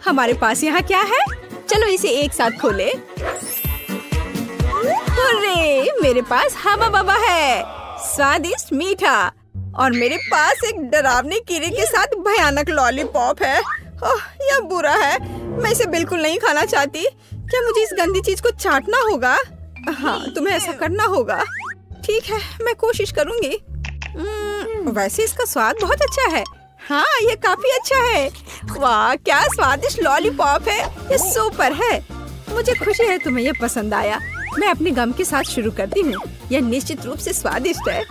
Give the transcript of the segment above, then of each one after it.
हमारे पास यहाँ क्या है? चलो इसे एक साथ खोले। अरे मेरे पास हवा बवा है, स्वादिष्ट मीठा। और मेरे पास एक डरावने कीड़े के साथ भयानक लॉलीपॉप है। ओह, यह बुरा है। मैं इसे बिल्कुल नहीं खाना चाहती। क्या मुझे इस गंदी चीज को चाटना होगा? हाँ, तुम्हें ऐसा करना होगा। ठीक है, मैं कोशिश करूंगी। वैसे इसका स्वाद बहुत अच्छा है। हाँ, ये काफी अच्छा है। वाह, क्या स्वादिष्ट लॉलीपॉप है। ये सुपर है। मुझे खुशी है तुम्हें ये पसंद आया। मैं अपने गम के साथ शुरू करती हूँ। यह निश्चित रूप से स्वादिष्ट है।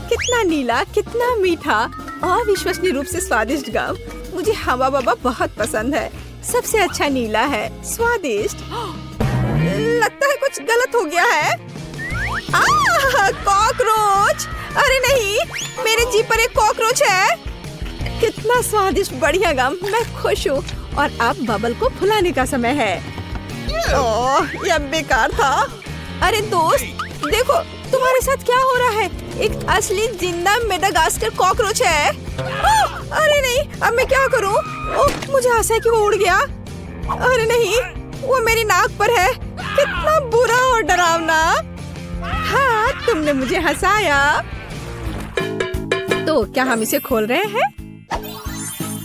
कितना नीला, कितना मीठा, अविश्वसनीय रूप से स्वादिष्ट गम। मुझे हवा बवा बहुत पसंद है। सबसे अच्छा नीला है, स्वादिष्ट। लगता है कुछ गलत हो गया है। कॉकरोच! अरे नहीं, मेरे जीभ पर एक कॉकरोच है। कितना स्वादिष्ट, बढ़िया गम। मैं खुश हूँ। और अब बबल को फुलाने का समय है। ओह, यह बेकार था। अरे दोस्त, देखो तुम्हारे साथ क्या हो रहा है। एक असली जिंदा मेडागास्कर कॉकरोच है। अरे नहीं, अब मैं क्या करूं? ओह, मुझे आशा है कि वो उड़ गया। अरे नहीं, वो मेरी नाक पर है। कितना बुरा और डरावना। हाँ, तुमने मुझे हंसाया। तो क्या हम इसे खोल रहे हैं?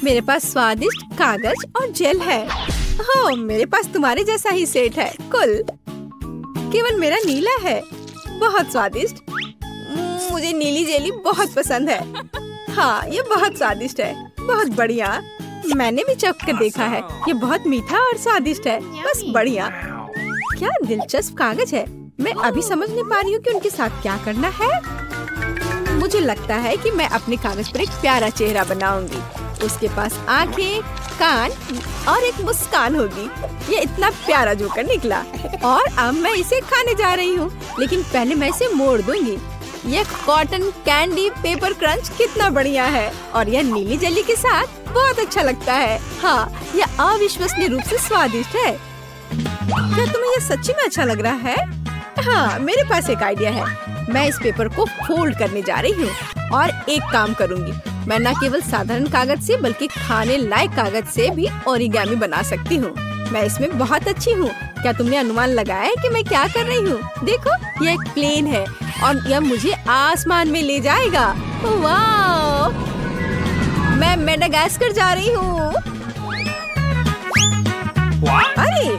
मेरे पास स्वादिष्ट कागज और जेल है। हाँ, मेरे पास तुम्हारे जैसा ही सेट है। कुल केवल मेरा नीला है। बहुत स्वादिष्ट। मुझे नीली जेली बहुत पसंद है। हाँ, ये बहुत स्वादिष्ट है। बहुत बढ़िया। मैंने भी चख कर देखा है। ये बहुत मीठा और स्वादिष्ट है। बस बढ़िया। क्या दिलचस्प कागज है। मैं अभी समझ नहीं पा रही हूँ कि उनके साथ क्या करना है। मुझे लगता है कि मैं अपने कागज पर एक प्यारा चेहरा बनाऊंगी। उसके पास आंखें, कान और एक मुस्कान होगी। ये इतना प्यारा जोकर निकला। और अब मैं इसे खाने जा रही हूँ, लेकिन पहले मैं इसे मोड़ दूंगी। ये कॉटन कैंडी पेपर क्रंच कितना बढ़िया है। और यह नीली जेली के साथ बहुत अच्छा लगता है। हाँ, यह अविश्वसनीय रूप से स्वादिष्ट है। क्या तुम्हें यह सच्ची में अच्छा लग रहा है? हाँ, मेरे पास एक आइडिया है। मैं इस पेपर को फोल्ड करने जा रही हूँ और एक काम करूँगी। मैं न केवल साधारण कागज से बल्कि खाने लायक कागज से भी ओरिगामी बना सकती हूँ। मैं इसमें बहुत अच्छी हूँ। क्या तुमने अनुमान लगाया है कि मैं क्या कर रही हूँ? देखो, यह एक प्लेन है और यह मुझे आसमान में ले जाएगा। वाह! मैं मेडागास्कर जा रही हूँ। अरे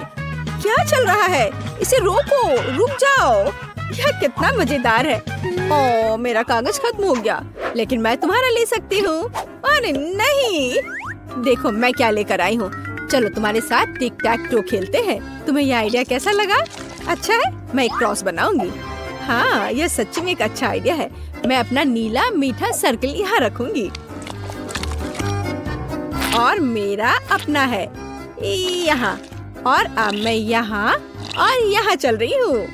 क्या चल रहा है? इसे रोको, रुक जाओ। यह कितना मजेदार है। ओह, मेरा कागज खत्म हो गया, लेकिन मैं तुम्हारा ले सकती हूँ। अरे नहीं, देखो मैं क्या लेकर आई हूँ। चलो तुम्हारे साथ टिक टैक टो खेलते हैं। तुम्हें यह आइडिया कैसा लगा? अच्छा है, मैं एक क्रॉस बनाऊंगी। हाँ, यह सच्ची में एक अच्छा आइडिया है। मैं अपना नीला मीठा सर्कल यहाँ रखूंगी और मेरा अपना है यहाँ। और अब मैं यहाँ और यहाँ चल रही हूँ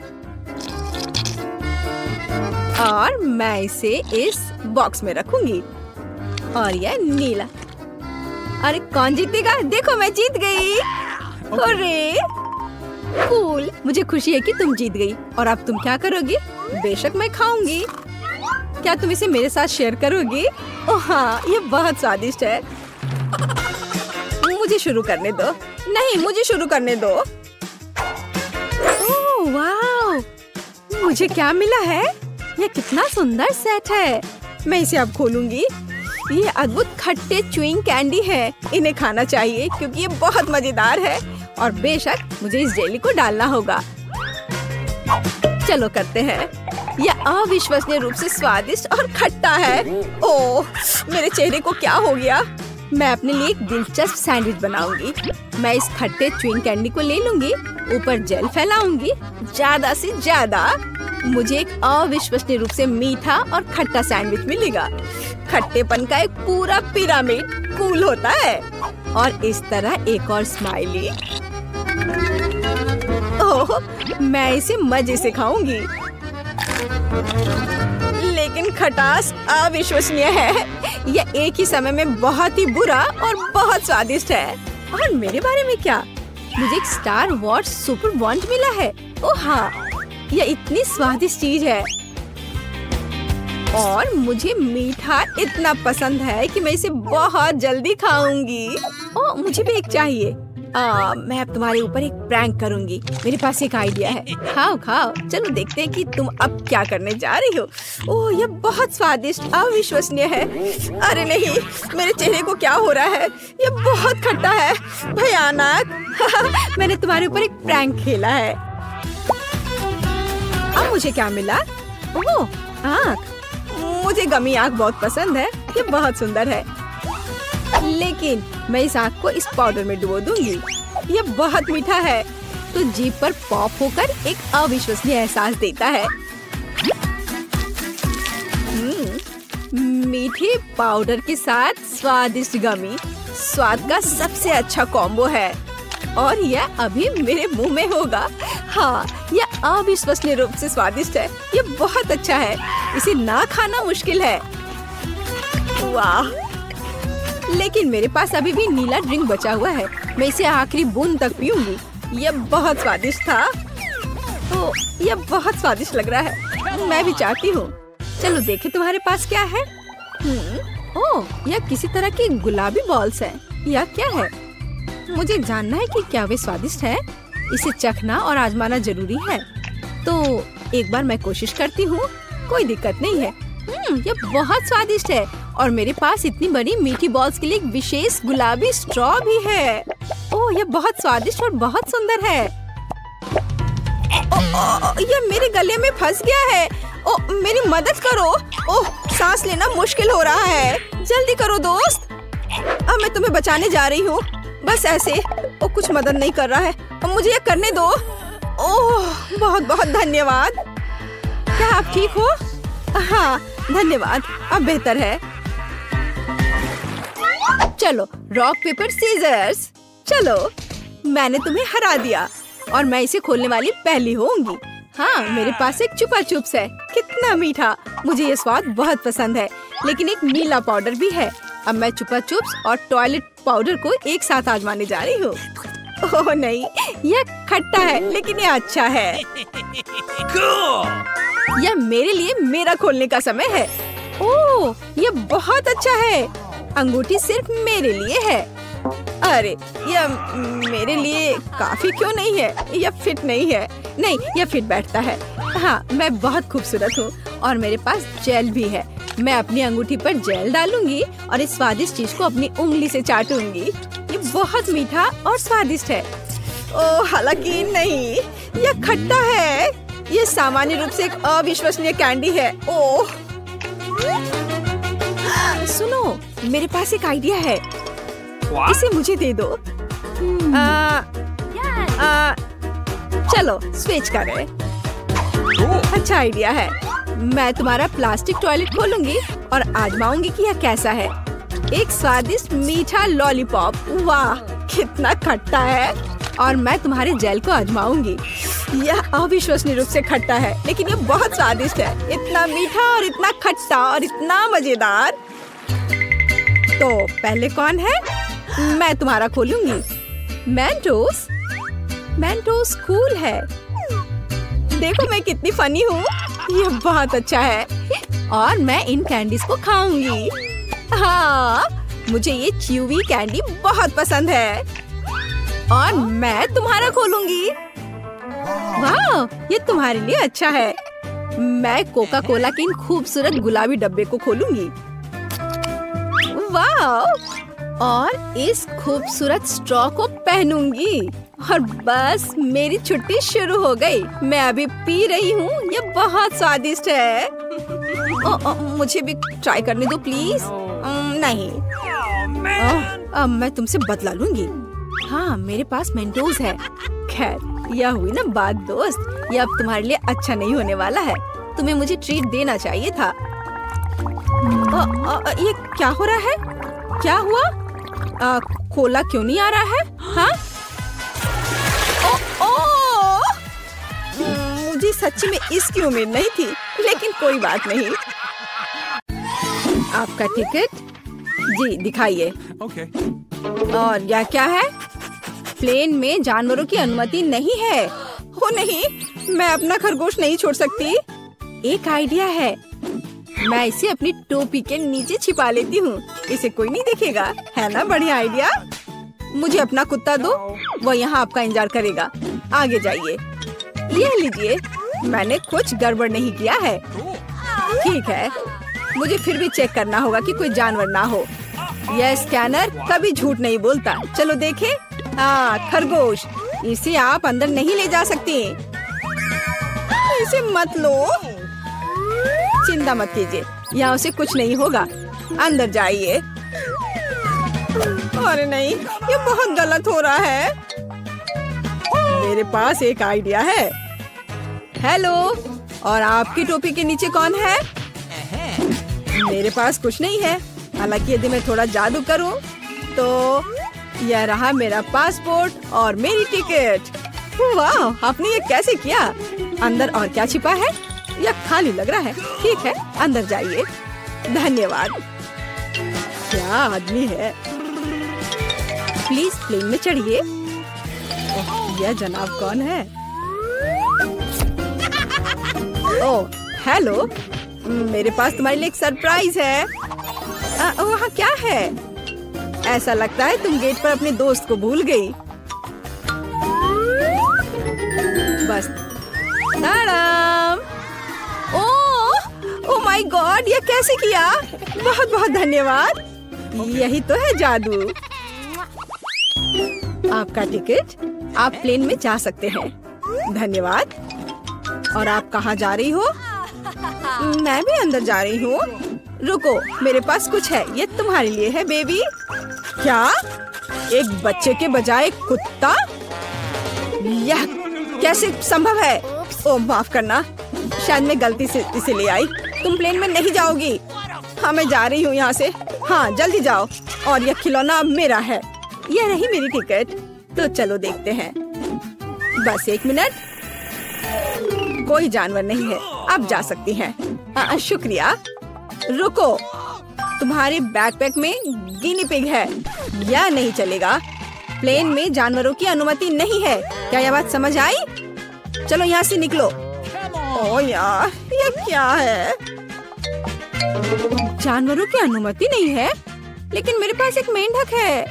और मैं इसे इस बॉक्स में रखूंगी। और यह नीला। अरे कौन जीतेगा? देखो मैं जीत गई। अरे कूल, मुझे खुशी है कि तुम जीत गई। और अब तुम क्या करोगी? बेशक मैं खाऊंगी। क्या तुम इसे मेरे साथ शेयर करोगी? ओह हाँ, ये बहुत स्वादिष्ट है। मुझे शुरू करने दो। नहीं, मुझे शुरू करने दो। ओह वाह, मुझे क्या मिला है? यह कितना सुंदर सेट है। मैं इसे अब खोलूंगी। ये अद्भुत खट्टे च्युइंग कैंडी है। इन्हें खाना चाहिए क्योंकि ये बहुत मजेदार है। और बेशक मुझे इस जेली को डालना होगा। चलो करते हैं। यह अविश्वसनीय रूप से स्वादिष्ट और खट्टा है। ओह, मेरे चेहरे को क्या हो गया? मैं अपने लिए एक दिलचस्प सैंडविच बनाऊंगी। मैं इस खट्टे च्युइंग कैंडी को ले लूंगी, ऊपर जेल फैलाऊंगी ज्यादा से ज्यादा। मुझे एक अविश्वसनीय रूप से मीठा और खट्टा सैंडविच मिलेगा। खट्टेपन का एक पूरा पिरामिड कूल होता है। और इस तरह एक और स्माइली। ओह, मैं इसे मजे से खाऊंगी। लेकिन खटास अविश्वसनीय है। यह एक ही समय में बहुत ही बुरा और बहुत स्वादिष्ट है। और मेरे बारे में क्या? मुझे एक स्टार वॉर्स सुपर वॉन्ट मिला है। ओह हाँ, यह इतनी स्वादिष्ट चीज है। और मुझे मीठा इतना पसंद है कि मैं इसे बहुत जल्दी खाऊंगी। ओह, मुझे भी एक चाहिए। मैं अब तुम्हारे ऊपर एक प्रैंक करूंगी। मेरे पास एक आइडिया है। खाओ खाओ, चलो देखते हैं कि तुम अब क्या करने जा रही हो। ओह, ये बहुत स्वादिष्ट, अविश्वसनीय है। अरे नहीं, मेरे चेहरे को क्या हो रहा है? ये बहुत खट्टा है, भयानक। मैंने तुम्हारे ऊपर एक प्रैंक खेला है। अब मुझे क्या मिला? ओह, आँख। मुझे गमी आँख बहुत पसंद है, ये बहुत सुंदर है। लेकिन मैं इस आँख को इस पाउडर में डुबो दूंगी। ये बहुत मीठा है, तो जीभ पर पॉप होकर एक अविश्वसनीय एहसास देता है। मीठे पाउडर के साथ स्वादिष्ट गमी स्वाद का सबसे अच्छा कॉम्बो है, और यह अभी मेरे मुंह में होगा। हाँ, यह अविश्वसनीय रूप से स्वादिष्ट है। ये बहुत अच्छा है, इसे ना खाना मुश्किल है। वाह! लेकिन मेरे पास अभी भी नीला ड्रिंक बचा हुआ है। मैं इसे आखिरी बूंद तक पीऊंगी। यह बहुत स्वादिष्ट था। ओह, यह बहुत स्वादिष्ट लग रहा है। मैं भी चाहती हूँ। चलो देखें तुम्हारे पास क्या है। ओह, यह किसी तरह की गुलाबी बॉल्स है। यह क्या है? मुझे जानना है कि क्या वे स्वादिष्ट है। इसे चखना और आजमाना जरूरी है। तो एक बार मैं कोशिश करती हूँ। कोई दिक्कत नहीं है। यह बहुत स्वादिष्ट है, और मेरे पास इतनी बड़ी मीठी बॉल्स के लिए एक विशेष गुलाबी स्ट्रॉ भी है। ओह, यह बहुत स्वादिष्ट और बहुत सुंदर है। यह मेरे गले में फंस गया है। ओह, मेरी मदद करो। ओह, सांस लेना मुश्किल हो रहा है। जल्दी करो दोस्त। अब मैं तुम्हें बचाने जा रही हूँ। बस ऐसे। ओह, कुछ मदद नहीं कर रहा है। अब मुझे यह करने दो। ओह, बहुत बहुत धन्यवाद। क्या आप ठीक हो? हाँ, धन्यवाद। अब बेहतर है। चलो, रॉक पेपर सीजर्स। चलो, मैंने तुम्हें हरा दिया, और मैं इसे खोलने वाली पहली होंगी। हाँ, मेरे पास एक चुपा चुप्स है। कितना मीठा! मुझे ये स्वाद बहुत पसंद है। लेकिन एक नीला पाउडर भी है। अब मैं चुपा चुप्स और टॉयलेट पाउडर को एक साथ आजमाने जा रही हूँ। ओह नहीं, यह खट्टा है, लेकिन यह अच्छा है। यह मेरे लिए मेरा खोलने का समय है। ओह, यह बहुत अच्छा है। अंगूठी सिर्फ मेरे लिए है। अरे, यह मेरे लिए काफी क्यों नहीं है? यह फिट नहीं है। नहीं, यह फिट बैठता है। हाँ, मैं बहुत खूबसूरत हूँ, और मेरे पास जेल भी है। मैं अपनी अंगूठी पर जेल डालूंगी और इस स्वादिष्ट चीज को अपनी उंगली से चाटूंगी। ये बहुत मीठा और स्वादिष्ट है। ओह, हालांकि नहीं, यह खट्टा है। ये सामान्य रूप से एक अविश्वसनीय कैंडी है। ओह, सुनो, मेरे पास एक आइडिया है। इसे मुझे दे दो। चलो स्विच करें। अच्छा आइडिया है। मैं तुम्हारा प्लास्टिक टॉयलेट खोलूंगी और आजमाऊंगी कि यह कैसा है। एक स्वादिष्ट मीठा लॉलीपॉप। वाह, कितना खट्टा है। और मैं तुम्हारे जेल को आजमाऊंगी। यह अविश्वसनीय रूप से खट्टा है, लेकिन यह बहुत स्वादिष्ट है। इतना मीठा और इतना खट्टा और इतना मजेदार। तो पहले कौन है? मैं तुम्हारा खोलूंगी। मेंटोस। मेंटोस कूल है। देखो मैं कितनी फनी हूँ। यह बहुत अच्छा है, और मैं इन कैंडीज को खाऊंगी। हाँ, मुझे ये च्यूवी कैंडी बहुत पसंद है। और मैं तुम्हारा खोलूंगी। वाह, ये तुम्हारे लिए अच्छा है। मैं कोका कोला के इन खूबसूरत गुलाबी डब्बे को खोलूंगी। वाह, और इस खूबसूरत स्ट्रॉ को पहनूंगी, और बस मेरी छुट्टी शुरू हो गई। मैं अभी पी रही हूँ। ये बहुत स्वादिष्ट है। मुझे भी ट्राई करने दो प्लीज। नहीं, अब मैं तुमसे बदला लूंगी। हाँ, मेरे पास मेंटोस है। खैर, यह हुई ना बात दोस्त। यह अब तुम्हारे लिए अच्छा नहीं होने वाला है। तुम्हें मुझे ट्रीट देना चाहिए था। ये क्या हो रहा है? क्या हुआ? कोला क्यों नहीं आ रहा है? हाँ? मुझे सच्ची में इसकी उम्मीद नहीं थी, लेकिन कोई बात नहीं। आपका टिकट जी दिखाइए। और यह क्या है? प्लेन में जानवरों की अनुमति नहीं है। हो नहीं, मैं अपना खरगोश नहीं छोड़ सकती। एक आइडिया है। मैं इसे अपनी टोपी के नीचे छिपा लेती हूँ। इसे कोई नहीं देखेगा, है ना बढ़िया आइडिया? मुझे अपना कुत्ता दो, वो यहाँ आपका इंतजार करेगा। आगे जाइए। ये लीजिए, मैंने कुछ गड़बड़ नहीं किया है। ठीक है, मुझे फिर भी चेक करना होगा कि कोई जानवर ना हो। यह स्कैनर कभी झूठ नहीं बोलता। चलो देखें। हाँ, खरगोश। इसे आप अंदर नहीं ले जा सकते। इसे मत लो। चिंता मत कीजिए, यहाँ उसे कुछ नहीं होगा। अंदर जाइए। अरे नहीं, ये बहुत गलत हो रहा है। मेरे पास एक आइडिया है। हेलो, और आपकी टोपी के नीचे कौन है? मेरे पास कुछ नहीं है। हालांकि यदि मैं थोड़ा जादू करूं, तो यह रहा मेरा पासपोर्ट और मेरी टिकट। वाह, आपने ये कैसे किया? अंदर और क्या छिपा है? यह खाली लग रहा है। ठीक है, अंदर जाइए। धन्यवाद। क्या आदमी है। प्लीज प्लेन में चढ़िए। यह जनाब कौन है? ओह, हेलो। मेरे पास तुम्हारे लिए एक सरप्राइज है। वहाँ क्या है? ऐसा लगता है तुम गेट पर अपने दोस्त को भूल गई। बस। ताड़ाम। ओह माय गॉड, ये कैसे किया? बहुत बहुत धन्यवाद। यही तो है जादू। आपका टिकट, आप प्लेन में जा सकते हैं। धन्यवाद। और आप कहाँ जा रही हो? मैं भी अंदर जा रही हूँ। रुको, मेरे पास कुछ है। ये तुम्हारे लिए है बेबी। क्या? एक बच्चे के बजाय कुत्ता? यह कैसे संभव है? ओह, माफ करना, शायद मैं गलती से इसे ले आई। तुम प्लेन में नहीं जाओगी। हाँ, मैं जा रही हूँ यहाँ से। हाँ, जल्दी जाओ। और यह खिलौना अब मेरा है। यह रही मेरी टिकट। तो चलो देखते हैं। बस एक मिनट। कोई जानवर नहीं है, आप जा सकती हैं। शुक्रिया। रुको, तुम्हारे बैकपैक में गिनी पिग है। यह नहीं चलेगा। प्लेन में जानवरों की अनुमति नहीं है। क्या यह बात समझ आई? चलो यहाँ से निकलो। ओह यार, ये क्या है? जानवरों की अनुमति नहीं है, लेकिन मेरे पास एक मेंढक है।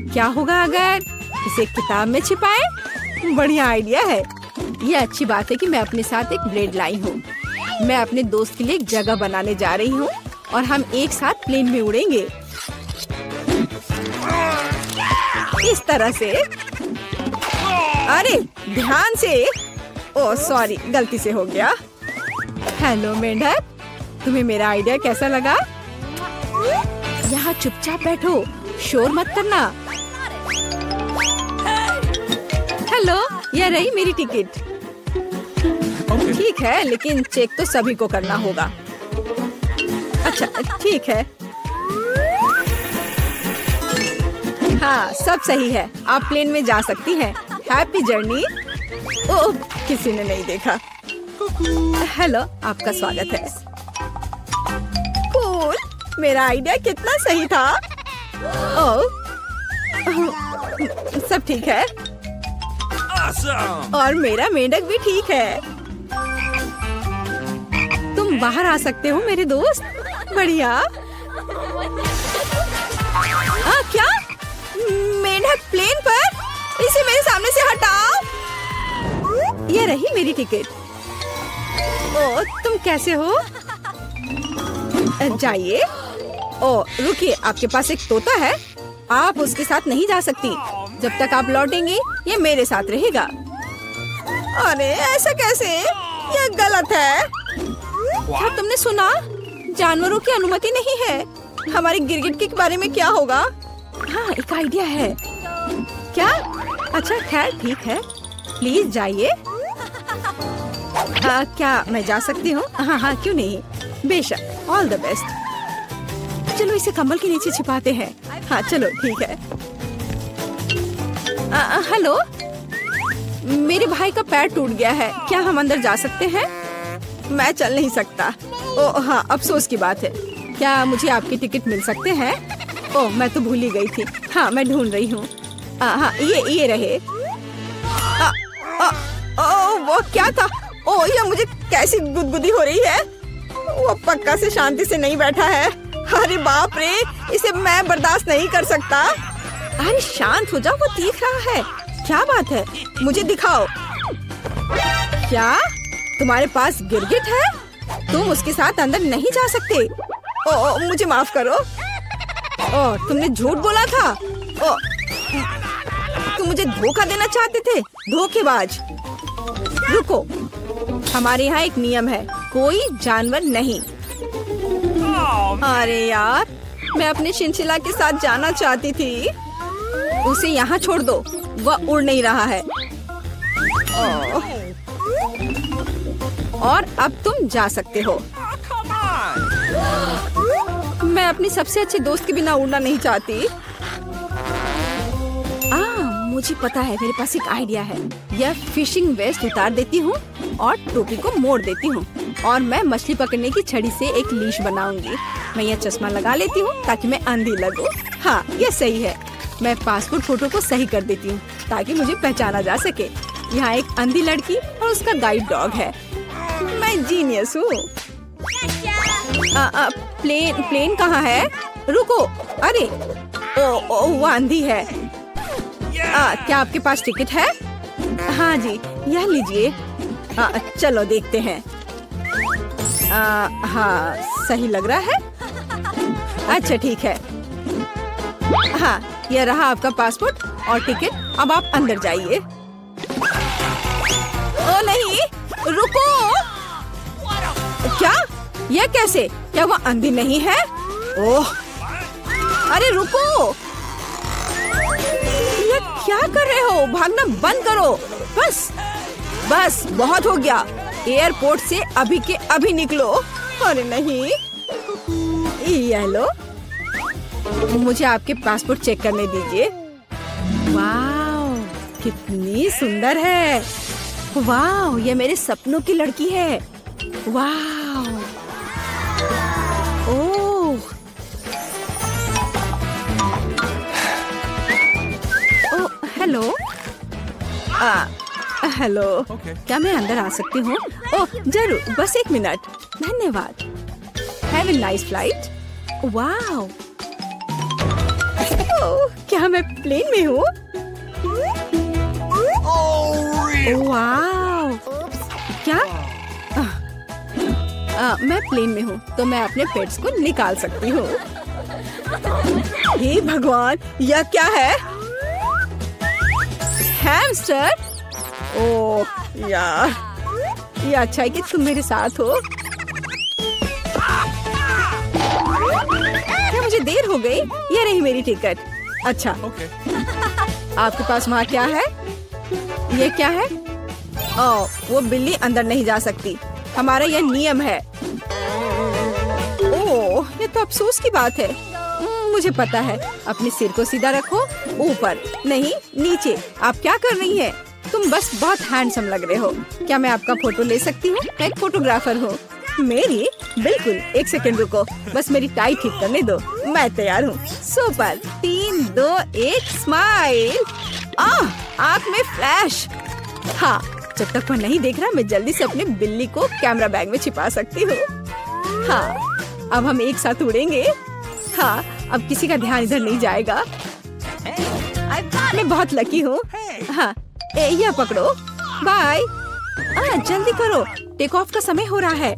क्या होगा अगर इसे किताब में छिपाएं? बढ़िया आइडिया है। ये अच्छी बात है कि मैं अपने साथ एक ब्लेड लाई हूँ। मैं अपने दोस्त के लिए एक जगह बनाने जा रही हूँ और हम एक साथ प्लेन में उड़ेंगे। इस तरह से। अरे ध्यान से। ओह सॉरी, गलती से हो गया। हेलो मेंढक, तुम्हें मेरा आइडिया कैसा लगा? यहाँ चुपचाप बैठो, शोर मत करना। हेलो, यह रही मेरी टिकट। ठीक है, लेकिन चेक तो सभी को करना होगा। अच्छा, ठीक है। हाँ, सब सही है। आप प्लेन में जा सकती हैं। Happy journey. ओह, किसी ने नहीं देखा। हेलो, आपका स्वागत है। कूल, मेरा आइडिया कितना सही था। ओह, सब ठीक है। और मेरा मेंढक भी ठीक है। तुम बाहर आ सकते हो मेरे दोस्त। बढ़िया। क्या? मेंढक प्लेन पर? इसे मेरे सामने से हटाओ। ये रही मेरी टिकट। ओह, तुम कैसे हो? जाइए। ओह, रुकिए, आपके पास एक तोता है। आप उसके साथ नहीं जा सकती। जब तक आप लौटेंगी, ये मेरे साथ रहेगा। अरे ऐसा कैसे? ये गलत है। क्या तुमने सुना? जानवरों की अनुमति नहीं है। हमारे गिरगिट के बारे में क्या होगा? हाँ, एक आइडिया है। क्या? अच्छा, खैर ठीक है। प्लीज जाइए। क्या मैं जा सकती हूँ? हाँ हाँ, क्यों नहीं। बेशक, ऑल द बेस्ट। चलो इसे कंबल के नीचे छिपाते हैं। हाँ चलो, ठीक है। हेलो, मेरे भाई का पैर टूट गया है। क्या हम अंदर जा सकते हैं? मैं चल नहीं सकता। ओह हाँ, अफसोस की बात है। क्या मुझे आपकी टिकट मिल सकते हैं? ओह, मैं तो भूल ही गई थी। हाँ, मैं ढूंढ रही हूँ। हाँ, ये रहे। वो क्या था? ओह, ये मुझे कैसी गुदगुदी हो रही है। वो पक्का से शांति से नहीं बैठा है। अरे बाप रे, इसे मैं बर्दाश्त नहीं कर सकता। अरे शांत हो जाओ, वो देख रहा है। क्या बात है, मुझे दिखाओ। क्या तुम्हारे पास गिरगिट है? तुम उसके साथ अंदर नहीं जा सकते। ओ, मुझे माफ करो। ओ, तुमने झूठ बोला था। ओ, तुम मुझे धोखा देना चाहते थे, धोखेबाज। रुको, हमारे यहाँ एक नियम है, कोई जानवर नहीं। अरे यार, मैं अपने चिंचिला के साथ जाना चाहती थी। उसे यहाँ छोड़ दो, वह उड़ नहीं रहा है। और अब तुम जा सकते हो। मैं अपनी सबसे अच्छे दोस्त के बिना उड़ना नहीं चाहती। मुझे पता है, मेरे पास एक आइडिया है। यह फिशिंग वेस्ट उतार देती हूँ और टोपी को मोड़ देती हूँ और मैं मछली पकड़ने की छड़ी से एक लीश बनाऊंगी। मैं यह चश्मा लगा लेती हूँ ताकि मैं अंधी लगूं। हाँ, यह सही है। मैं पासपोर्ट फोटो को सही कर देती हूँ ताकि मुझे पहचाना जा सके। यहाँ एक अंधी लड़की और उसका गाइड डॉग है। मैं जीनियस हूँ। प्लेन कहाँ है? रुको, अरे ओ, वो अंधी है। क्या आपके पास टिकट है? हाँ जी, यह लीजिए। चलो देखते हैं। हाँ, सही लग रहा है। अच्छा ठीक है। हाँ, यह रहा आपका पासपोर्ट और टिकट। अब आप अंदर जाइए। ओ नहीं, रुको। क्या? यह कैसे? क्या वो अंधी नहीं है? ओह, अरे रुको, यह क्या कर रहे हो? भागना बंद करो। बस बहुत हो गया। एयरपोर्ट से अभी के अभी निकलो। अरे नहीं, ये लो, मुझे आपके पासपोर्ट चेक करने दीजिए। वाह, कितनी सुंदर है। वाह, ये मेरे सपनों की लड़की है। वाह, ओह, हेलो। हेलो, क्या मैं अंदर आ सकती हूँ? ओह जरूर, बस एक मिनट। धन्यवाद। Have a nice flight. वाह, क्या मैं प्लेन में हूँ? वाह, क्या? मैं प्लेन में हूँ तो मैं अपने पेट्स को निकाल सकती हूँ। हे भगवान, यह क्या है? हैमस्टर? ओह यार, ये अच्छा है कि तुम मेरे साथ हो। क्या मुझे देर हो गई? ये रही मेरी टिकट। अच्छा, आपके पास वहाँ क्या है? ये क्या है? ओह, वो बिल्ली अंदर नहीं जा सकती। हमारा यह नियम है। ओह, ये तो अफसोस की बात है। मुझे पता है। अपने सिर को सीधा रखो, ऊपर नहीं नीचे। आप क्या कर रही हैं? तुम बस बहुत हैंडसम लग रहे हो। क्या मैं आपका फोटो ले सकती हूँ? मैं एक फोटोग्राफर हूँ। मेरी? बिल्कुल, एक सेकंड रुको, बस मेरी टाई ठीक करने दो। मैं तैयार हूँ। सुपर। 3, 2, 1 स्माइल। आँख में फ्लैश। हाँ, जब तक वो नहीं देख रहा, मैं जल्दी से अपने बिल्ली को कैमरा बैग में छिपा सकती हूँ। हाँ, अब हम एक साथ उड़ेंगे। हाँ, अब किसी का ध्यान इधर नहीं जाएगा। मैं बहुत लकी हूँ। हाँ, यह पकड़ो। बाय। जल्दी करो, टेक ऑफ का समय हो रहा है।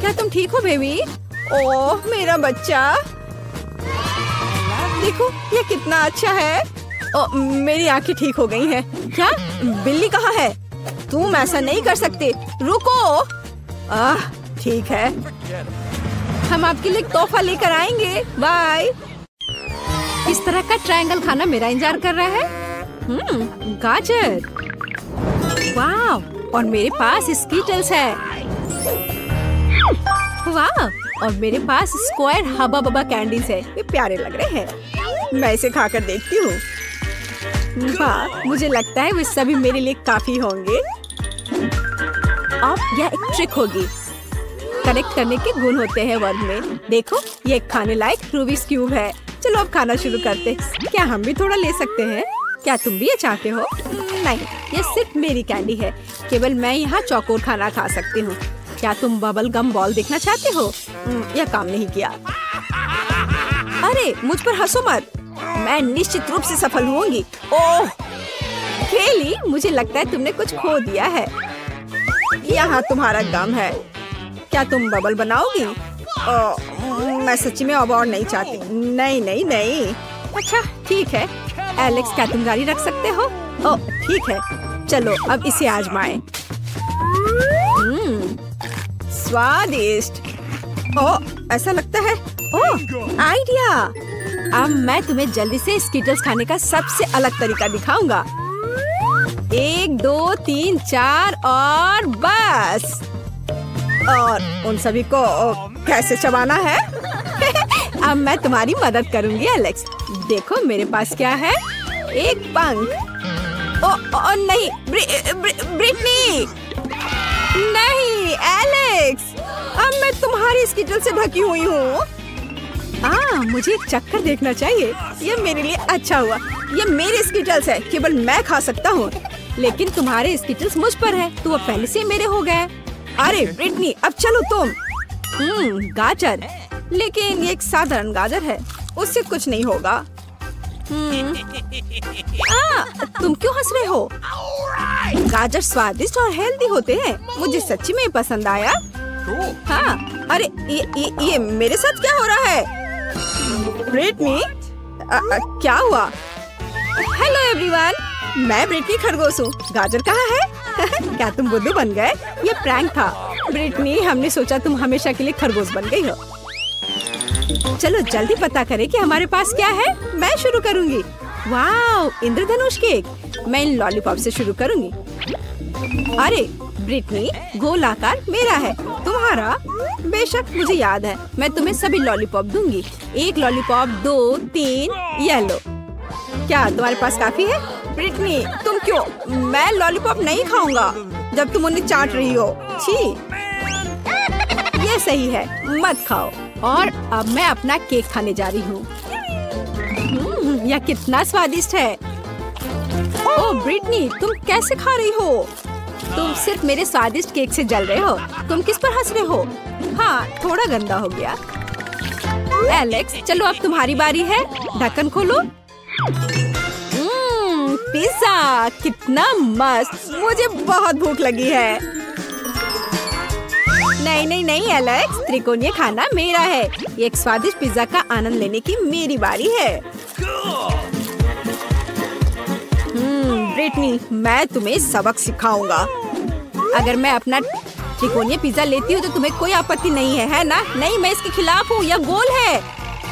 क्या तुम ठीक हो बेबी? ओह मेरा बच्चा, देखो ये कितना अच्छा है। ओह, मेरी आंखें ठीक हो गई हैं। क्या? बिल्ली कहाँ है? तुम ऐसा नहीं कर सकते। रुको। ठीक है, हम आपके लिए तोहफा लेकर आएंगे। बाय। इस तरह का ट्रायंगल खाना मेरा इंतजार कर रहा है। गाजर। वाह, और मेरे पास स्कीटल्स है। वाह, और मेरे पास स्क्वायर हबा बबा कैंडीज है। ये प्यारे लग रहे हैं। मैं इसे खाकर देखती हूँ। वाह, मुझे लगता है वे सभी मेरे लिए काफी होंगे। अब यह एक ट्रिक होगी। कनेक्ट करने के गुण होते हैं वर्ग में। देखो, ये खाने लायक रूबिक्स क्यूब है। चलो अब खाना शुरू करते। क्या हम भी थोड़ा ले सकते हैं? क्या तुम भी ये चाहते हो? नहीं, ये सिर्फ मेरी कैंडी है। केवल मैं यहाँ चौकोर खाना खा सकती हूँ। क्या तुम बबल गम बॉल देखना चाहते हो? यह काम नहीं किया। अरे मुझ पर हंसो मत। मैं निश्चित रूप से सफल होंगी। ओह केली, मुझे लगता है तुमने कुछ खो दिया है। यहाँ तुम्हारा गम है। क्या तुम बबल बनाओगी? मैं सच्ची में अब और नहीं चाहती। नहीं नहीं नहीं। अच्छा ठीक है एलेक्स, क्या तुम गाड़ी रख सकते हो? ओह ठीक है, चलो अब इसे आजमाएं। स्वादिष्ट। ओह ऐसा लगता है। ओह आइडिया। अब मैं तुम्हें जल्दी से स्कीटल्स खाने का सबसे अलग तरीका दिखाऊंगा। 1 2 3 4 और बस। और उन सभी को कैसे चबाना है? अब मैं तुम्हारी मदद करूंगी एलेक्स। देखो मेरे पास क्या है, एक पंख। ओ नहीं ब्रिटनी, नहीं एलेक्स, अब मैं तुम्हारी स्कीटल से ढकी हुई हूँ। मुझे एक चक्कर देखना चाहिए। ये मेरे लिए अच्छा हुआ। ये मेरे स्कीटल्स है, केवल मैं खा सकता हूँ। लेकिन तुम्हारे स्कीटल्स मुझ पर है, तो वो पहले से मेरे हो गए। अरे ब्रिटनी, अब चलो तुम। गाजर, लेकिन ये एक साधारण गाजर है, उससे कुछ नहीं होगा। तुम क्यों हंस रहे हो? गाजर स्वादिष्ट और हेल्दी होते हैं। मुझे सच्ची में पसंद आया। हाँ, अरे ये मेरे साथ क्या हो रहा है? ब्रिटनी, क्या हुआ? हेलो एवरीवन, मैं ब्रिटनी खरगोश हूँ। गाजर कहाँ है? क्या तुम बुद्धू बन गए? ये प्रैंक था। ब्रिटनी, हमने सोचा तुम हमेशा के लिए खरगोश बन गई हो। चलो जल्दी पता करें कि हमारे पास क्या है। मैं शुरू करूंगी। वाओ, इंद्रधनुष केक। मैं इन लॉलीपॉप से शुरू करूंगी। अरे ब्रिटनी, गोल आकार मेरा है, तुम्हारा? बेशक, मुझे याद है। मैं तुम्हें सभी लॉलीपॉप दूंगी। 1 लॉलीपॉप, 2 3 येलो। क्या तुम्हारे पास काफी है? ब्रिटनी, तुम क्यों? मैं लॉलीपॉप नहीं खाऊंगा जब तुम उन्हें चाट रही हो। छी, ये सही है, मत खाओ। और अब मैं अपना केक खाने जा रही हूँ। यह कितना स्वादिष्ट है। ओह ब्रिटनी, तुम कैसे खा रही हो? तुम सिर्फ मेरे स्वादिष्ट केक से जल रहे हो। तुम किस पर हंस रहे हो? हाँ, थोड़ा गंदा हो गया। एलेक्स, चलो अब तुम्हारी बारी है। ढक्कन खोलो। पिज्जा, कितना मस्त। मुझे बहुत भूख लगी है। नहीं नहीं नहीं एलेक्स, त्रिकोणीय खाना मेरा है। एक स्वादिष्ट पिज्जा का आनंद लेने की मेरी बारी है। ब्रिटनी, मैं तुम्हें सबक सिखाऊंगा। अगर मैं अपना त्रिकोणीय पिज्जा लेती हूँ तो तुम्हें कोई आपत्ति नहीं है ना? नहीं, मैं इसके खिलाफ हूँ। यह गोल है।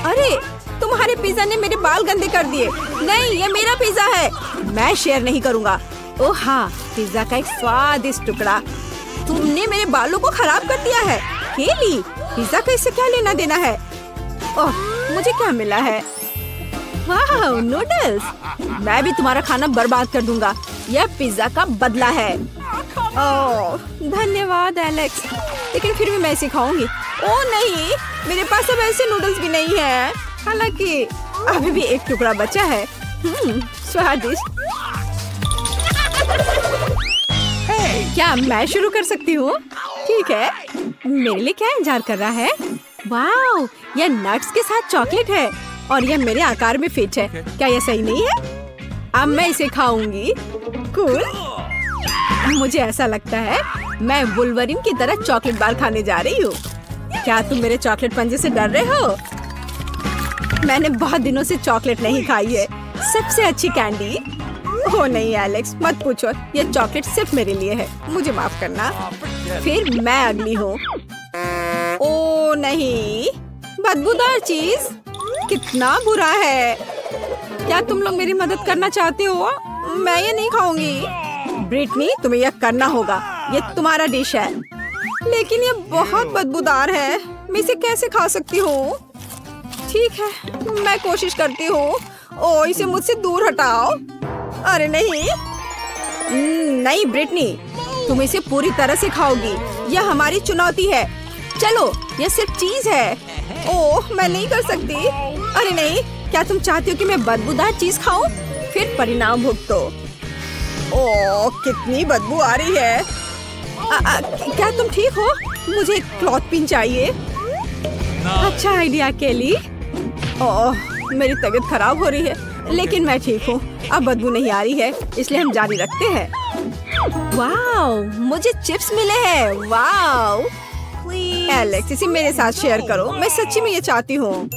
अरे तुम्हारे पिज्जा ने मेरे बाल गंदे कर दिए। नहीं, ये मेरा पिज्जा है, मैं शेयर नहीं करूँगा। ओह हाँ, पिज्जा का एक स्वादिष्ट टुकड़ा। तुमने मेरे बालों को खराब कर दिया है। केली, पिज्जा का इससे क्या लेना देना है? ओह, मुझे क्या मिला है? वाह, नूडल्स। मैं भी तुम्हारा खाना बर्बाद कर दूंगा। यह पिज्जा का बदला है। ओह धन्यवाद एलेक्स, लेकिन फिर भी मैं इसे खाऊंगी। ओह नहीं, मेरे पास अब ऐसे नूडल्स भी नहीं है। हालांकि अभी भी एक टुकड़ा बचा है। स्वादिष्ट। क्या मैं शुरू कर सकती हूँ? ठीक है, मेरे लिए क्या इंतजार कर रहा है? वाओ, यह नट्स के साथ चॉकलेट है और यह मेरे आकार में फिट है। क्या यह सही नहीं है? अब मैं इसे खाऊंगी। कूल। मुझे ऐसा लगता है मैं वुल्वरिन की तरह चॉकलेट बार खाने जा रही हूँ। क्या तुम मेरे चॉकलेट पंजे से डर रहे हो? मैंने बहुत दिनों से चॉकलेट नहीं खाई है। सबसे अच्छी कैंडी। ओह नहीं एलेक्स, मत पूछो। ये चॉकलेट सिर्फ मेरे लिए है, मुझे माफ करना। फिर मैं अगली हूँ। ओह नहीं, बदबूदार चीज, कितना बुरा है। क्या तुम लोग मेरी मदद करना चाहते हो? मैं ये नहीं खाऊंगी। ब्रिटनी, तुम्हें यह करना होगा। ये तुम्हारा डिश है। लेकिन ये बहुत बदबूदार है, मैं इसे कैसे खा सकती हूँ? ठीक है, मैं कोशिश करती हूँ। ओह, इसे मुझसे दूर हटाओ। अरे नहीं, नहीं ब्रिटनी, तुम इसे पूरी तरह से खाओगी। यह हमारी चुनौती है। चलो, यह सिर्फ चीज है। ओह, मैं नहीं कर सकती। अरे नहीं, क्या तुम चाहती हो कि मैं बदबूदार चीज खाऊं? फिर परिणाम भुगतो। ओह, कितनी बदबू आ रही है। क्या तुम ठीक हो? मुझे एक क्लॉथ पिन चाहिए। अच्छा आइडिया केली। ओह, मेरी तबीयत खराब हो रही है, लेकिन मैं ठीक हूँ। अब बदबू नहीं आ रही है, इसलिए हम जारी रखते हैं। वाओ, मुझे चिप्स मिले हैं। वाओ एलेक्स, इसे मेरे साथ शेयर करो। मैं सच्ची में ये चाहती हूँ।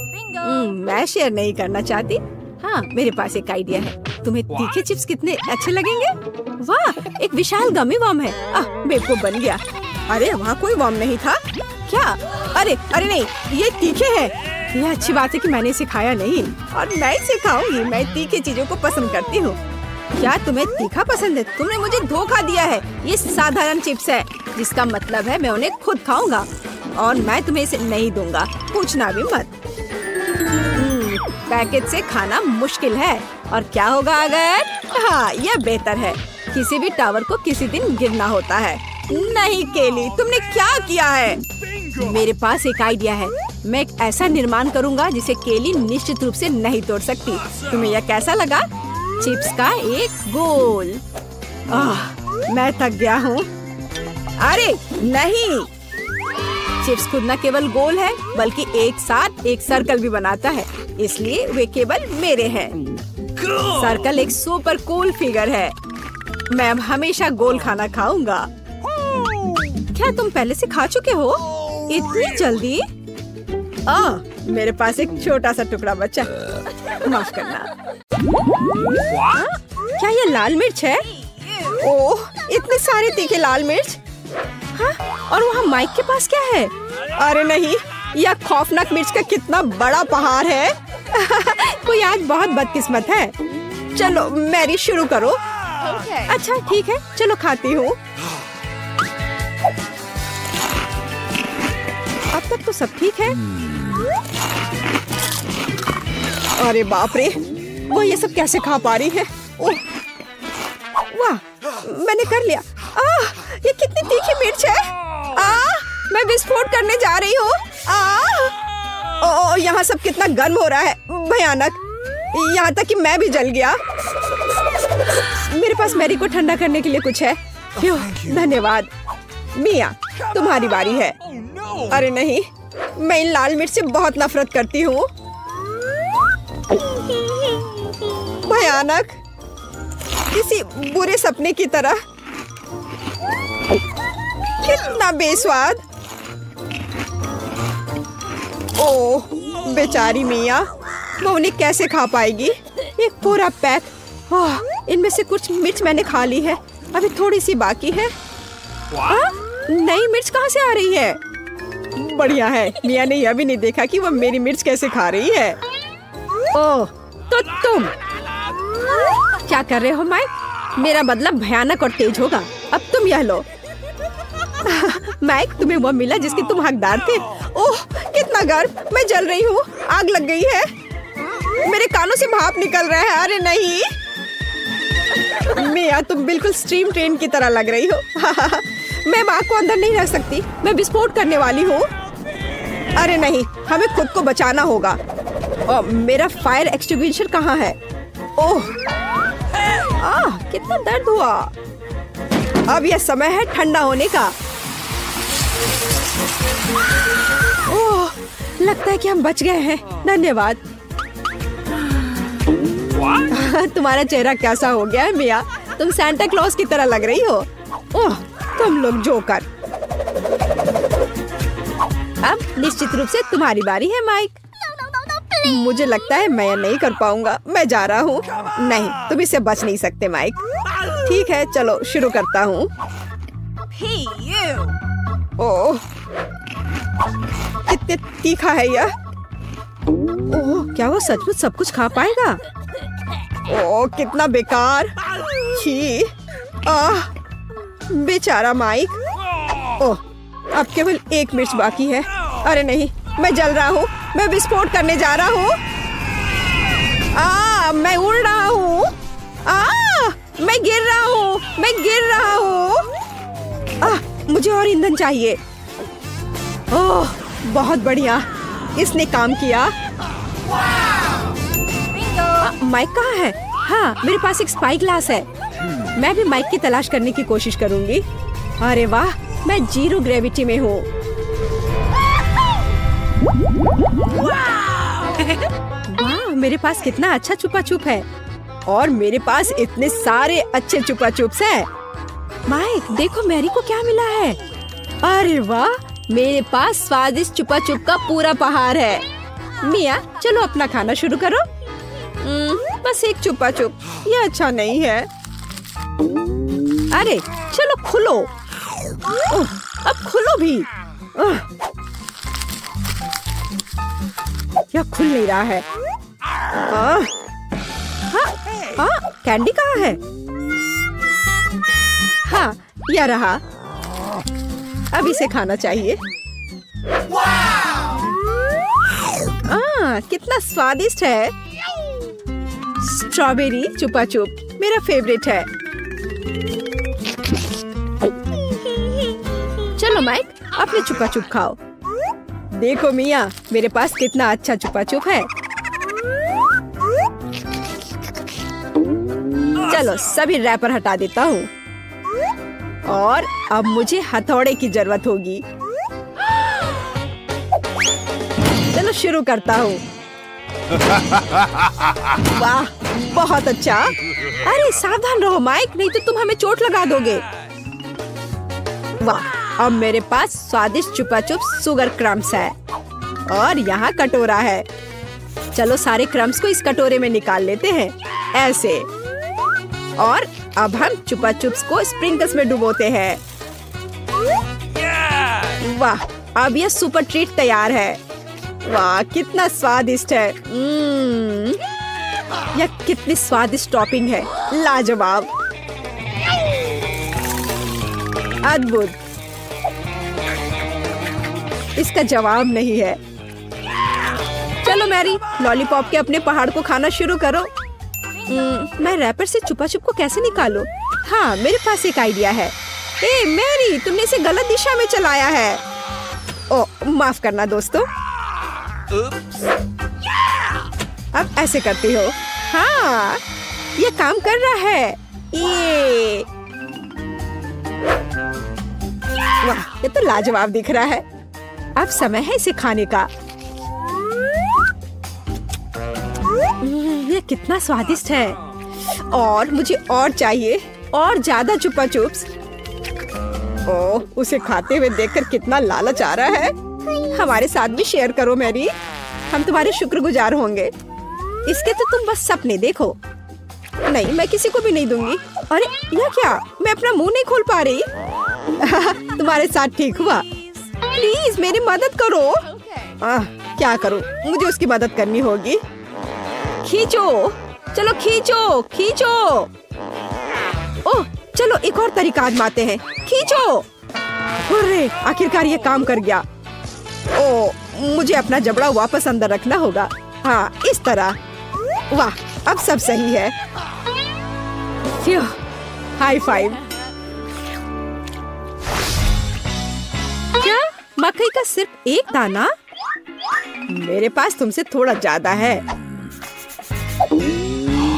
मैं शेयर नहीं करना चाहती। हाँ, मेरे पास एक आइडिया है। तुम्हें तीखे चिप्स कितने अच्छे लगेंगे? वाह, एक विशाल गमी वर्म है। बेवकूफ बन गया। अरे वहाँ कोई वर्म नहीं था क्या? अरे अरे नहीं, ये तीखे हैं। यह अच्छी बात है कि मैंने सिखाया नहीं, और मैं सिखाऊंगी। मैं तीखे चीजों को पसंद करती हूँ। क्या तुम्हें तीखा पसंद है? तुमने मुझे धोखा दिया है। ये साधारण चिप्स है, जिसका मतलब है मैं उन्हें खुद खाऊंगा, और मैं तुम्हें इसे नहीं दूंगा। पूछना भी मत। पैकेट से खाना मुश्किल है, और क्या होगा अगर? हाँ, यह बेहतर है। किसी भी टावर को किसी दिन गिरना होता है। नहीं केली, तुमने क्या किया है? मेरे पास एक आइडिया है। मैं एक ऐसा निर्माण करूंगा जिसे केली निश्चित रूप से नहीं तोड़ सकती। तुम्हें यह कैसा लगा? चिप्स का एक गोल। मैं थक गया हूँ। अरे नहीं, चिप्स खुद न केवल गोल है, बल्कि एक साथ एक सर्कल भी बनाता है, इसलिए वे केवल मेरे हैं। सर्कल एक सुपर कूल फिगर है। मैं अब हमेशा गोल खाना खाऊंगा। क्या तुम पहले से खा चुके हो? इतनी जल्दी? मेरे पास एक छोटा सा टुकड़ा बचा। माफ करना। क्या ये लाल मिर्च है? ओह, इतने सारे तीखे लाल मिर्च। हाँ, और वहाँ माइक के पास क्या है? अरे नहीं, यह खौफनाक मिर्च का कितना बड़ा पहाड़ है। कोई आज बहुत बदकिस्मत है। चलो मैरी, शुरू करो। अच्छा ठीक है, चलो खाती हूँ। अब तक तो सब ठीक है। अरे बाप रे, वो ये सब कैसे खा पा रही है? ओह, वाह, मैंने कर लिया। ये कितनी तीखी मिर्च है। मैं विस्फोट करने जा रही हूँ। यहाँ सब कितना गर्म हो रहा है, भयानक। यहाँ तक कि मैं भी जल गया। मेरे पास मैरी को ठंडा करने के लिए कुछ है? धन्यवाद। मिया, तुम्हारी बारी है। अरे नहीं, मैं इन लाल मिर्च से बहुत नफरत करती हूँ। भयानक, किसी बुरे सपने की तरह। कितना बेस्वाद। ओह, बेचारी मिया, वो उन्हें कैसे खा पाएगी? एक पूरा पैक। इनमें से कुछ मिर्च मैंने खा ली है, अभी थोड़ी सी बाकी है। नई मिर्च कहाँ से आ रही है? बढ़िया है, मिया ने यह भी नहीं देखा कि वो मेरी मिर्च कैसे खा रही है। ओह, तो तुम क्या कर रहे हो माइक? मेरा बदला भयानक और तेज होगा। अब तुम यह लो। माइक, तुम्हें वो मिला जिसके तुम हकदार थे। ओह, कितना गर्म, मैं जल रही हूँ। आग लग गई है। मेरे कानों से भाप निकल रहा है। अरे नहीं मिया, तुम बिल्कुल स्ट्रीम ट्रेन की तरह लग रही हो। मैं आग को अंदर नहीं रह सकती, मैं विस्फोट करने वाली हूँ। अरे नहीं, हमें खुद को बचाना होगा। मेरा फायर एक्सटिंग्विशर कहाँ है? ओह, कितना दर्द हुआ। अब यह समय है ठंडा होने का। ओह, लगता है कि हम बच गए हैं। धन्यवाद। तुम्हारा चेहरा कैसा हो गया है मिया? तुम सांता क्लॉज की तरह लग रही हो। ओह, तुम लोग जोकर। अब निश्चित रूप से तुम्हारी बारी है माइक। मुझे लगता है मैं नहीं कर पाऊंगा। मैं जा रहा हूँ। नहीं, तुम इससे बच नहीं सकते माइक। ठीक है, चलो शुरू करता हूँ। ओह, कितने तीखा है यह। ओह, क्या वो सचमुच सब कुछ खा पाएगा? ओह, कितना बेकार। छी, बेचारा माइक। ओह, अब केवल एक मिर्च बाकी है। अरे नहीं, मैं जल रहा हूँ। मैं विस्फोट करने जा रहा हूँ। मैं उड़ रहा हूँ। मैं गिर रहा हूँ। मैं गिर रहा हूँ। मुझे और ईंधन चाहिए। ओह, बहुत बढ़िया, इसने काम किया। माइक कहाँ है? हाँ, मेरे पास एक स्पाई ग्लास है। मैं भी माइक की तलाश करने की कोशिश करूंगी। अरे वाह, मैं जीरो ग्रेविटी में हूँ। वाह, मेरे पास कितना अच्छा छुपा छुप है और मेरे पास इतने सारे अच्छे छुपा छुप्स हैं। माइक देखो मैरी को क्या मिला है। अरे वाह, मेरे पास स्वादिष्ट छुपा छुप का पूरा पहाड़ है। मिया चलो अपना खाना शुरू करो। बस एक छुपा छुप, ये अच्छा नहीं है। अरे चलो खुलो। अब खुलो भी। यह खुल नहीं रहा है। हाँ, कैंडी कहाँ है? हाँ, यह रहा। अब इसे खाना चाहिए। कितना स्वादिष्ट है। स्ट्रॉबेरी छुपा छुप मेरा फेवरेट है। चलो माइक अपने छुपा छुप खाओ। देखो मिया, मेरे पास कितना अच्छा छुपा छुप है। चलो सभी रैपर हटा देता हूँ और अब मुझे हथौड़े की जरूरत होगी। चलो शुरू करता हूँ। वाह, बहुत अच्छा। अरे सावधान रहो माइक, नहीं तो तुम हमें चोट लगा दोगे। वाह, अब मेरे पास स्वादिष्ट छुपा छुप शुगर क्रम्स है और यहाँ कटोरा है। चलो सारे क्रम्स को इस कटोरे में निकाल लेते हैं ऐसे। और अब हम छुपा चुप्स को स्प्रिंकल्स में डुबोते हैं। वाह, अब यह सुपर ट्रीट तैयार है। वाह, कितना स्वादिष्ट है। यह कितनी स्वादिष्ट टॉपिंग है, लाजवाब, अद्भुत। इसका जवाब नहीं है। चलो मैरी, लॉलीपॉप के अपने पहाड़ को खाना शुरू करो। मैं रैपर से छुपा छुप को कैसे निकालूं? हाँ, मेरे पास एक आइडिया है। ए मैरी, तुमने इसे गलत दिशा में चलाया है। ओ, माफ करना दोस्तों। अब ऐसे करती हो। हाँ, ये काम कर रहा है। ये वाह, ये तो लाजवाब दिख रहा है। अब समय है इसे खाने का। ये कितना स्वादिष्ट है और मुझे और चाहिए, और ज्यादा छुपा चुप्स। ओह, उसे खाते हुए देखकर कितना लालच आ रहा है। हमारे साथ भी शेयर करो मैरी, हम तुम्हारे शुक्रगुजार होंगे। इसके तो तुम बस सपने देखो। नहीं, मैं किसी को भी नहीं दूंगी। अरे यह क्या, मैं अपना मुंह नहीं खोल पा रही। तुम्हारे साथ ठीक हुआ। प्लीज मेरी मदद करो। क्या करूं, मुझे उसकी मदद करनी होगी। खींचो, चलो खींचो खींचो। ओह, चलो एक और तरीका आजमाते हैं। खींचो। अरे आखिरकार ये काम कर गया। ओह, मुझे अपना जबड़ा वापस अंदर रखना होगा। हाँ, इस तरह। वाह, अब सब सही है। High five. क्या मकई का सिर्फ एक दाना? मेरे पास तुमसे थोड़ा ज्यादा है।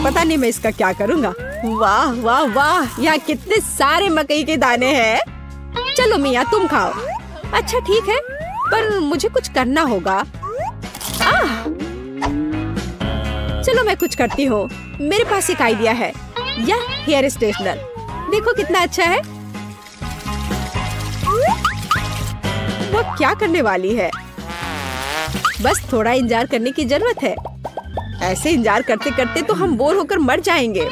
पता नहीं मैं इसका क्या करूँगा। वाह वाह वाह, यहाँ कितने सारे मकई के दाने हैं। चलो मिया तुम खाओ। अच्छा ठीक है, पर मुझे कुछ करना होगा। चलो मैं कुछ करती हूँ। मेरे पास एक आइडिया है। यह हेयर स्ट्रेटनर देखो कितना अच्छा है। वो क्या करने वाली है? बस थोड़ा इंतजार करने की जरूरत है। ऐसे इंतजार करते करते तो हम बोर होकर मर जाएंगे।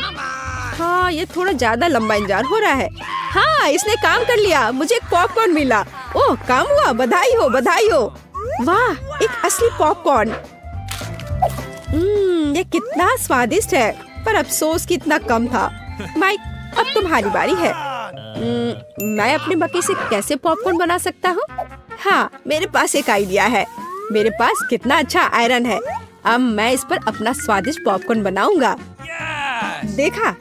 हाँ, ये थोड़ा ज्यादा लंबा इंतजार हो रहा है। हाँ, इसने काम कर लिया, मुझे एक पॉपकॉर्न मिला। ओह, काम हुआ, बधाई हो बधाई हो। वाह, एक असली पॉपकॉर्न। ये कितना स्वादिष्ट है, पर अफसोस कि इतना कम था। माइक, अब तुम्हारी बारी है। मैं अपने मकई से कैसे पॉपकॉर्न बना सकता हूँ? हाँ, मेरे पास एक आइडिया है। मेरे पास कितना अच्छा आयरन है। अब मैं इस पर अपना स्वादिष्ट पॉपकॉर्न बनाऊंगा। देखा,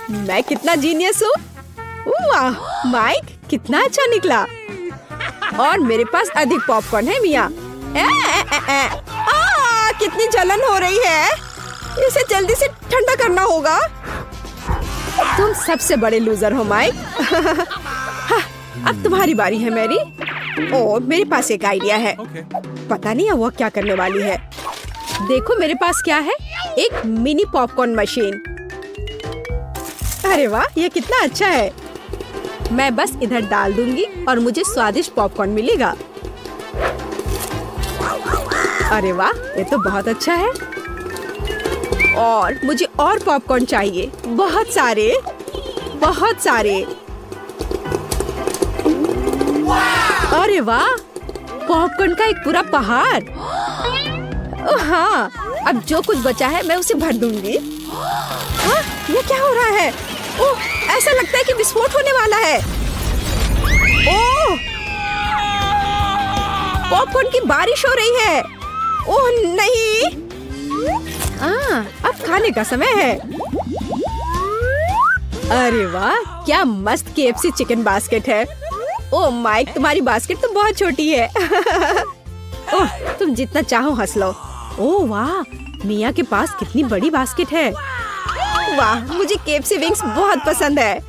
मैं कितना जीनियस हूँ। वाह माइक, कितना अच्छा निकला। और मेरे पास अधिक पॉपकॉर्न है मिया। कितनी जलन हो रही है। इसे जल्दी से ठंडा करना होगा। तुम सबसे बड़े लूजर हो माइक। हाँ, अब तुम्हारी बारी है मैरी। ओह, मेरे पास एक आइडिया है। पता नहीं है वो क्या करने वाली है। देखो मेरे पास क्या है। एक मिनी पॉपकॉर्न मशीन। अरे वाह, ये कितना अच्छा है। मैं बस इधर डाल दूंगी और मुझे स्वादिष्ट पॉपकॉर्न मिलेगा। अरे वाह, ये तो बहुत अच्छा है। और मुझे और पॉपकॉर्न चाहिए, बहुत सारे, बहुत सारे। अरे वाह, पॉपकॉर्न का एक पूरा पहाड़। हाँ, अब जो कुछ बचा है मैं उसे भर दूंगी। हाँ, ये क्या हो रहा है? ओह, ऐसा लगता है कि विस्फोट होने वाला है। ओह, पॉपकॉर्न की बारिश हो रही है। ओह नहीं। अब खाने का समय है। अरे वाह, क्या मस्त KFC चिकन बास्केट है। ओह माइक, तुम्हारी बास्केट तो बहुत छोटी है। ओह, तुम जितना चाहो हंस लो। ओह वाह, मिया के पास कितनी बड़ी बास्केट है। वाह, मुझे KFC विंग्स बहुत पसंद है।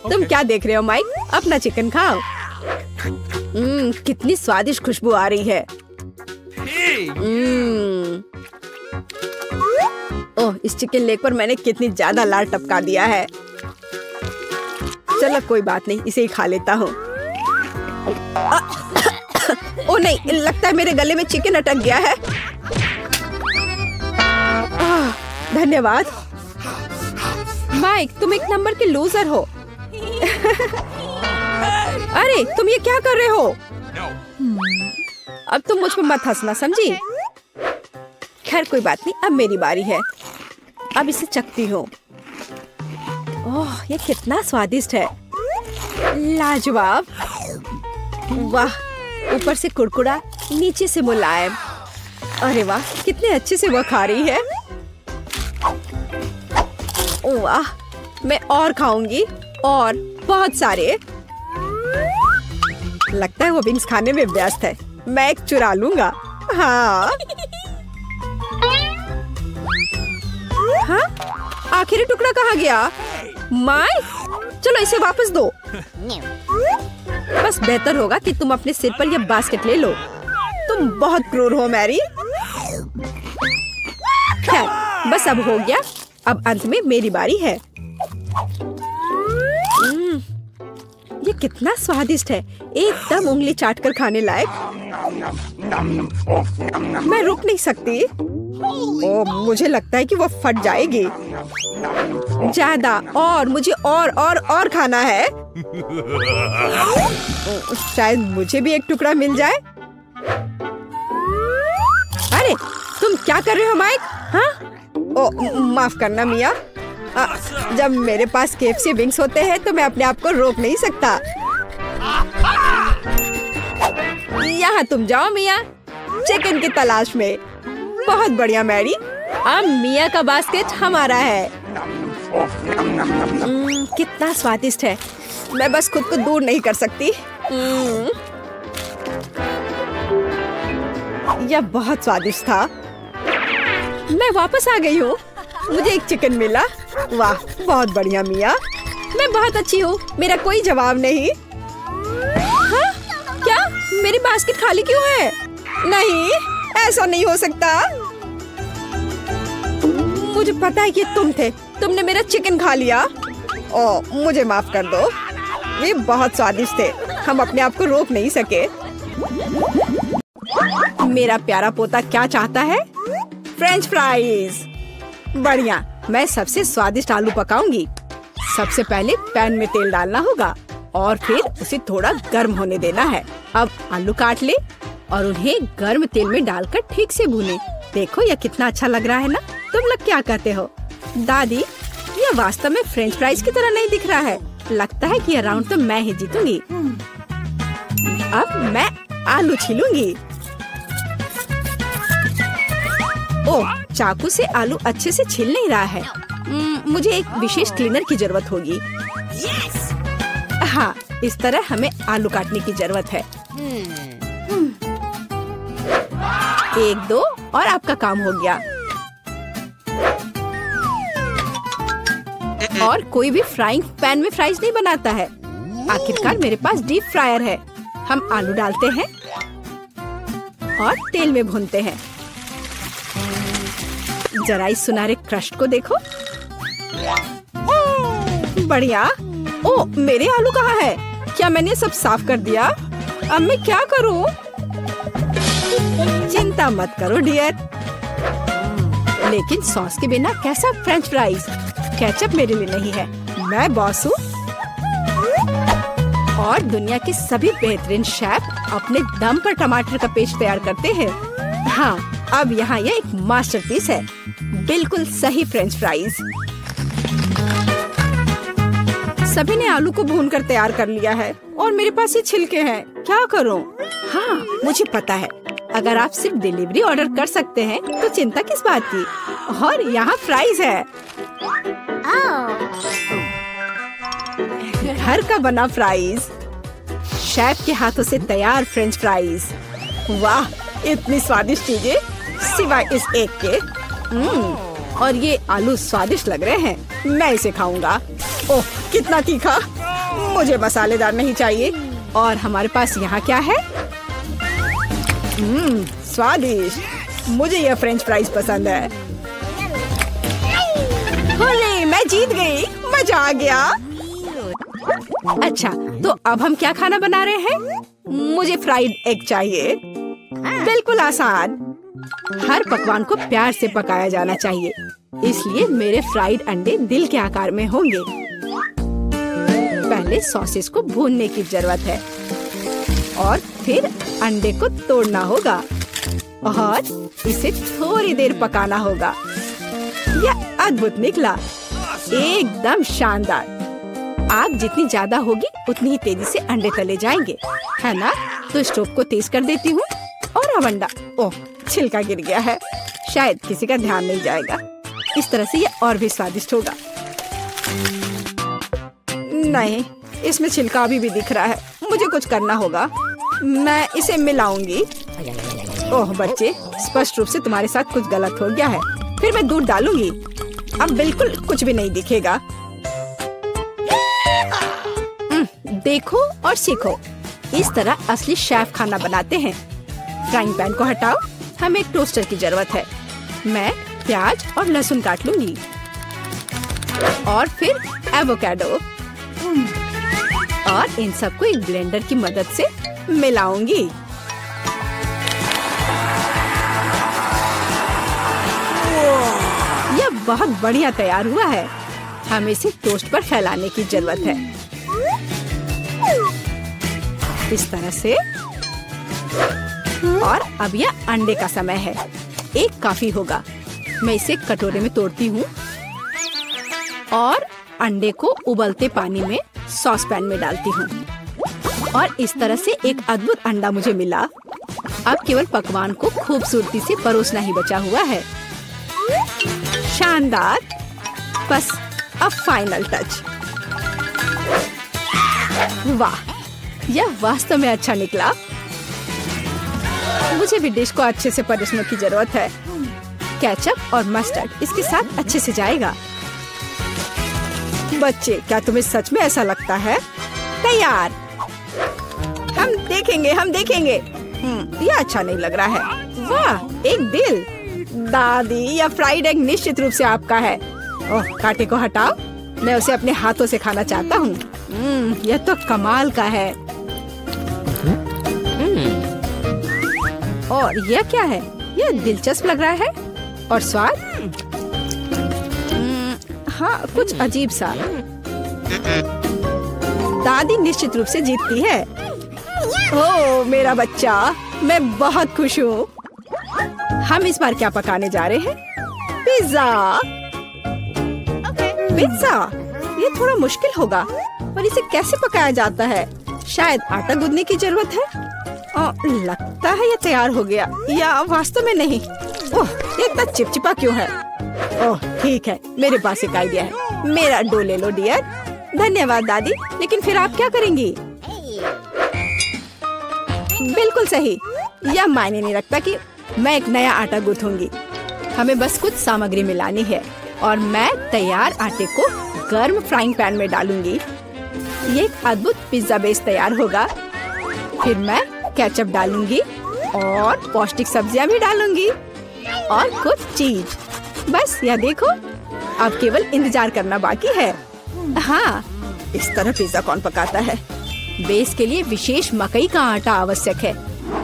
तुम क्या देख रहे हो माइक? अपना चिकन खाओ। कितनी स्वादिष्ट खुशबू आ रही है। ओह, इस चिकन लेग पर मैंने कितनी ज्यादा लार टपका दिया है। चलो कोई बात नहीं, इसे ही खा लेता हूँ। ओह नहीं, लगता है मेरे गले में चिकन अटक गया है। धन्यवाद। माइक, तुम एक नंबर के लूजर हो। अरे तुम ये क्या कर रहे हो? अब तुम मुझ पर मत हंसना, समझी? खैर कोई बात नहीं, अब मेरी बारी है। अब इसे चखती हूँ। ओह, ये कितना स्वादिष्ट है। लाजवाब। वाह, ऊपर से कुरकुरा, नीचे से मुलायम। अरे वाह, कितने अच्छे से वो खा रही है। वाह, मैं और खाऊंगी, और बहुत सारे। लगता है वो विंग्स खाने में व्यस्त है। मैं एक चुरा लूंगा। हाँ, हाँ? आखिरी टुकड़ा कहाँ गया? माय, चलो इसे वापस दो। बस बेहतर होगा कि तुम अपने सिर पर यह बास्केट ले लो। तुम बहुत क्रूर हो मैरी। खैर, बस अब हो गया। अब अंत में मेरी बारी है। ये कितना स्वादिष्ट है, एकदम उंगली चाटकर खाने लायक। मैं रुक नहीं सकती। ओह, मुझे लगता है कि वो फट जाएगी। ज्यादा, और मुझे और खाना है। शायद मुझे भी एक टुकड़ा मिल जाए। अरे तुम क्या कर रहे हो माइक? हाँ? ओह माफ करना मिया। जब मेरे पास KFC विंग्स होते हैं तो मैं अपने आप को रोक नहीं सकता। यहाँ तुम जाओ मिया, चिकन की तलाश में। बहुत बढ़िया मैरी, अब मिया का बास्केट हमारा है। कितना स्वादिष्ट है। मैं बस खुद को दूर नहीं कर सकती। यह बहुत स्वादिष्ट था। मैं वापस आ गई हूँ। मुझे एक चिकन मिला। वाह, बहुत बढ़िया मिया। मैं बहुत अच्छी हूँ, मेरा कोई जवाब नहीं। हाँ? क्या मेरी बास्केट खाली क्यों है? नहीं, ऐसा नहीं हो सकता। मुझे पता है कि तुम थे। तुमने मेरा चिकन खा लिया। ओह, मुझे माफ कर दो। ये बहुत स्वादिष्ट थे, हम अपने आप को रोक नहीं सके। मेरा प्यारा पोता क्या चाहता है? French fries. बढ़िया, मैं सबसे स्वादिष्ट आलू पकाऊंगी। सबसे पहले पैन में तेल डालना होगा और फिर उसे थोड़ा गर्म होने देना है। अब आलू काट ले और उन्हें गर्म तेल में डालकर ठीक से भूने। देखो यह कितना अच्छा लग रहा है ना? तुम लोग क्या कहते हो? दादी, यह वास्तव में फ्रेंच फ्राइज की तरह नहीं दिख रहा है। लगता है कि यह राउंड तो मैं ही जीतूंगी। अब मैं आलू छीलूंगी। ओह, चाकू से आलू अच्छे से छिल नहीं रहा है। मुझे एक विशेष क्लीनर की जरूरत होगी। हाँ, इस तरह हमें आलू काटने की जरूरत है। 1, 2 और आपका काम हो गया। और कोई भी फ्राइंग पैन में फ्राइज नहीं बनाता है। आखिरकार मेरे पास डीप फ्रायर है। हम आलू डालते हैं और तेल में भूनते हैं। जरा इस सुनहरे क्रस्ट को देखो। बढ़िया। ओ, मेरे आलू कहाँ है? क्या मैंने सब साफ कर दिया? अब मैं क्या करूं? चिंता मत करो डियर। लेकिन सॉस के बिना कैसा फ्रेंच फ्राइज? केचप मेरे लिए नहीं है, मैं बॉस हूँ। और दुनिया के सभी बेहतरीन शेफ अपने दम पर टमाटर का पेस्ट तैयार करते हैं। हाँ, अब यहाँ यह एक मास्टरपीस है, बिल्कुल सही फ्रेंच फ्राइज। सभी ने आलू को भूनकर तैयार कर लिया है और मेरे पास ये छिलके हैं, क्या करूं? हाँ, मुझे पता है, अगर आप सिर्फ डिलीवरी ऑर्डर कर सकते हैं तो चिंता किस बात की। और यहाँ फ्राइज है, घर का बना फ्राइज, शेफ के हाथों से तैयार फ्रेंच फ्राइज। वाह, इतनी स्वादिष्ट चीजें सिवाय इस एक के। और ये आलू स्वादिष्ट लग रहे हैं, मैं इसे खाऊंगा। ओह, कितना तीखा, मुझे मसालेदार नहीं चाहिए। और हमारे पास यहाँ क्या है? स्वादिष्ट, मुझे यह फ्रेंच फ्राइज पसंद है। होले, मैं जीत गई, मजा आ गया। अच्छा, तो अब हम क्या खाना बना रहे हैं? मुझे फ्राइड एग चाहिए। बिल्कुल आसान। हर पकवान को प्यार से पकाया जाना चाहिए, इसलिए मेरे फ्राइड अंडे दिल के आकार में होंगे। पहले सॉसेस को भूनने की जरूरत है और फिर अंडे को तोड़ना होगा और इसे थोड़ी देर पकाना होगा। यह अद्भुत निकला, एकदम शानदार। आग जितनी ज्यादा होगी उतनी ही तेजी से अंडे तले जाएंगे, है ना? तो स्टोव को तेज कर देती हूँ और अब अंडा, ओह, छिलका गिर गया है, शायद किसी का ध्यान नहीं जाएगा। इस तरह से ये और भी स्वादिष्ट होगा। नहीं, इसमें छिलका अभी भी दिख रहा है, मुझे कुछ करना होगा। मैं इसे मिलाऊंगी। ओह बच्चे, स्पष्ट रूप से तुम्हारे साथ कुछ गलत हो गया है। फिर मैं दूध डालूंगी, अब बिल्कुल कुछ भी नहीं दिखेगा। देखो और सीखो, इस तरह असली शेफ खाना बनाते हैं। फ्राइंग पैन को हटाओ, हमें एक टोस्टर की जरूरत है। मैं प्याज और लहसुन काट लूंगी और फिर एवोकाडो और इन सबको एक ब्लेंडर की मदद से मिलाऊंगी। यह बहुत बढ़िया तैयार हुआ है। हमें इसे टोस्ट पर फैलाने की जरूरत है, इस तरह से। और अब यह अंडे का समय है, एक काफी होगा। मैं इसे कटोरे में तोड़ती हूँ और अंडे को उबलते पानी में सॉस पैन में डालती हूँ और इस तरह से एक अद्भुत अंडा मुझे मिला। अब केवल पकवान को खूबसूरती से परोसना ही बचा हुआ है। शानदार, बस अब फाइनल टच। वाह, यह वास्तव में अच्छा निकला। मुझे भी डिश को अच्छे से परोसने की जरूरत है। केचप और मस्टर्ड इसके साथ अच्छे से जाएगा। बच्चे, क्या तुम्हें सच में ऐसा लगता है? तैयार। हम देखेंगे, हम देखेंगे। यह अच्छा नहीं लग रहा है। वाह, एक दिल। दादी, यह फ्राइड एग निश्चित रूप से आपका है। ओह, कांटे को हटाओ, मैं उसे अपने हाथों से खाना चाहता हूँ। यह तो कमाल का है। और यह क्या है? यह दिलचस्प लग रहा है। और स्वाद? हाँ, कुछ अजीब सा। दादी निश्चित रूप से जीतती है। ओह मेरा बच्चा, मैं बहुत खुश हूँ। हम इस बार क्या पकाने जा रहे हैं? पिज्जा। पिज्जा, ये थोड़ा मुश्किल होगा, पर इसे कैसे पकाया जाता है? शायद आटा गूंदने की जरूरत है। लगता है ये तैयार हो गया, या वास्तव में नहीं। ओह, ये इतना चिपचिपा क्यों है? ओह ठीक है, मेरे पास एक आइडिया है। मेरा डो ले लो डियर। धन्यवाद दादी, लेकिन फिर आप क्या करेंगी? बिल्कुल सही, यह मायने नहीं रखता कि मैं एक नया आटा गूंथूंगी। हमें बस कुछ सामग्री मिलानी है और मैं तैयार आटे को गर्म फ्राइंग पैन में डालूंगी। ये एक अद्भुत पिज्जा बेस तैयार होगा। फिर मैं केचप डालूंगी और पौष्टिक सब्जियां भी डालूंगी और कुछ चीज। बस यह देखो, अब केवल इंतजार करना बाकी है। हाँ, इस तरह पिज्जा कौन पकाता है? बेस के लिए विशेष मकई का आटा आवश्यक है।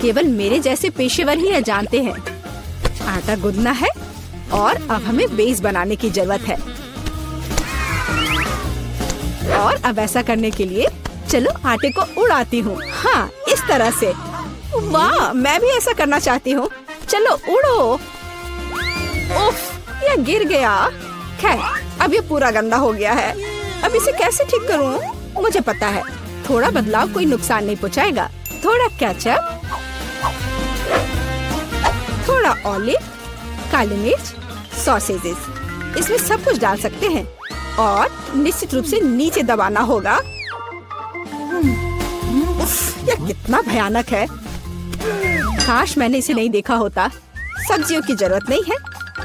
केवल मेरे जैसे पेशेवर ही यह जानते हैं। आटा गूंदना है और अब हमें बेस बनाने की जरूरत है। और अब ऐसा करने के लिए चलो आटे को उड़ाती हूँ। हाँ, इस तरह से। वाह, मैं भी ऐसा करना चाहती हूँ। चलो उड़ो। उफ, यह गिर गया। खैर, अब ये पूरा गंदा हो गया है। अब इसे कैसे ठीक करूँ? मुझे पता है, थोड़ा बदलाव कोई नुकसान नहीं पहुँचाएगा। थोड़ा केचप, थोड़ा ऑलिव, काली मिर्च, सॉसेजेस, इसमें सब कुछ डाल सकते हैं और निश्चित रूप से नीचे दबाना होगा। उफ, यह कितना भयानक है। काश मैंने इसे नहीं देखा होता। सब्जियों की जरूरत नहीं है।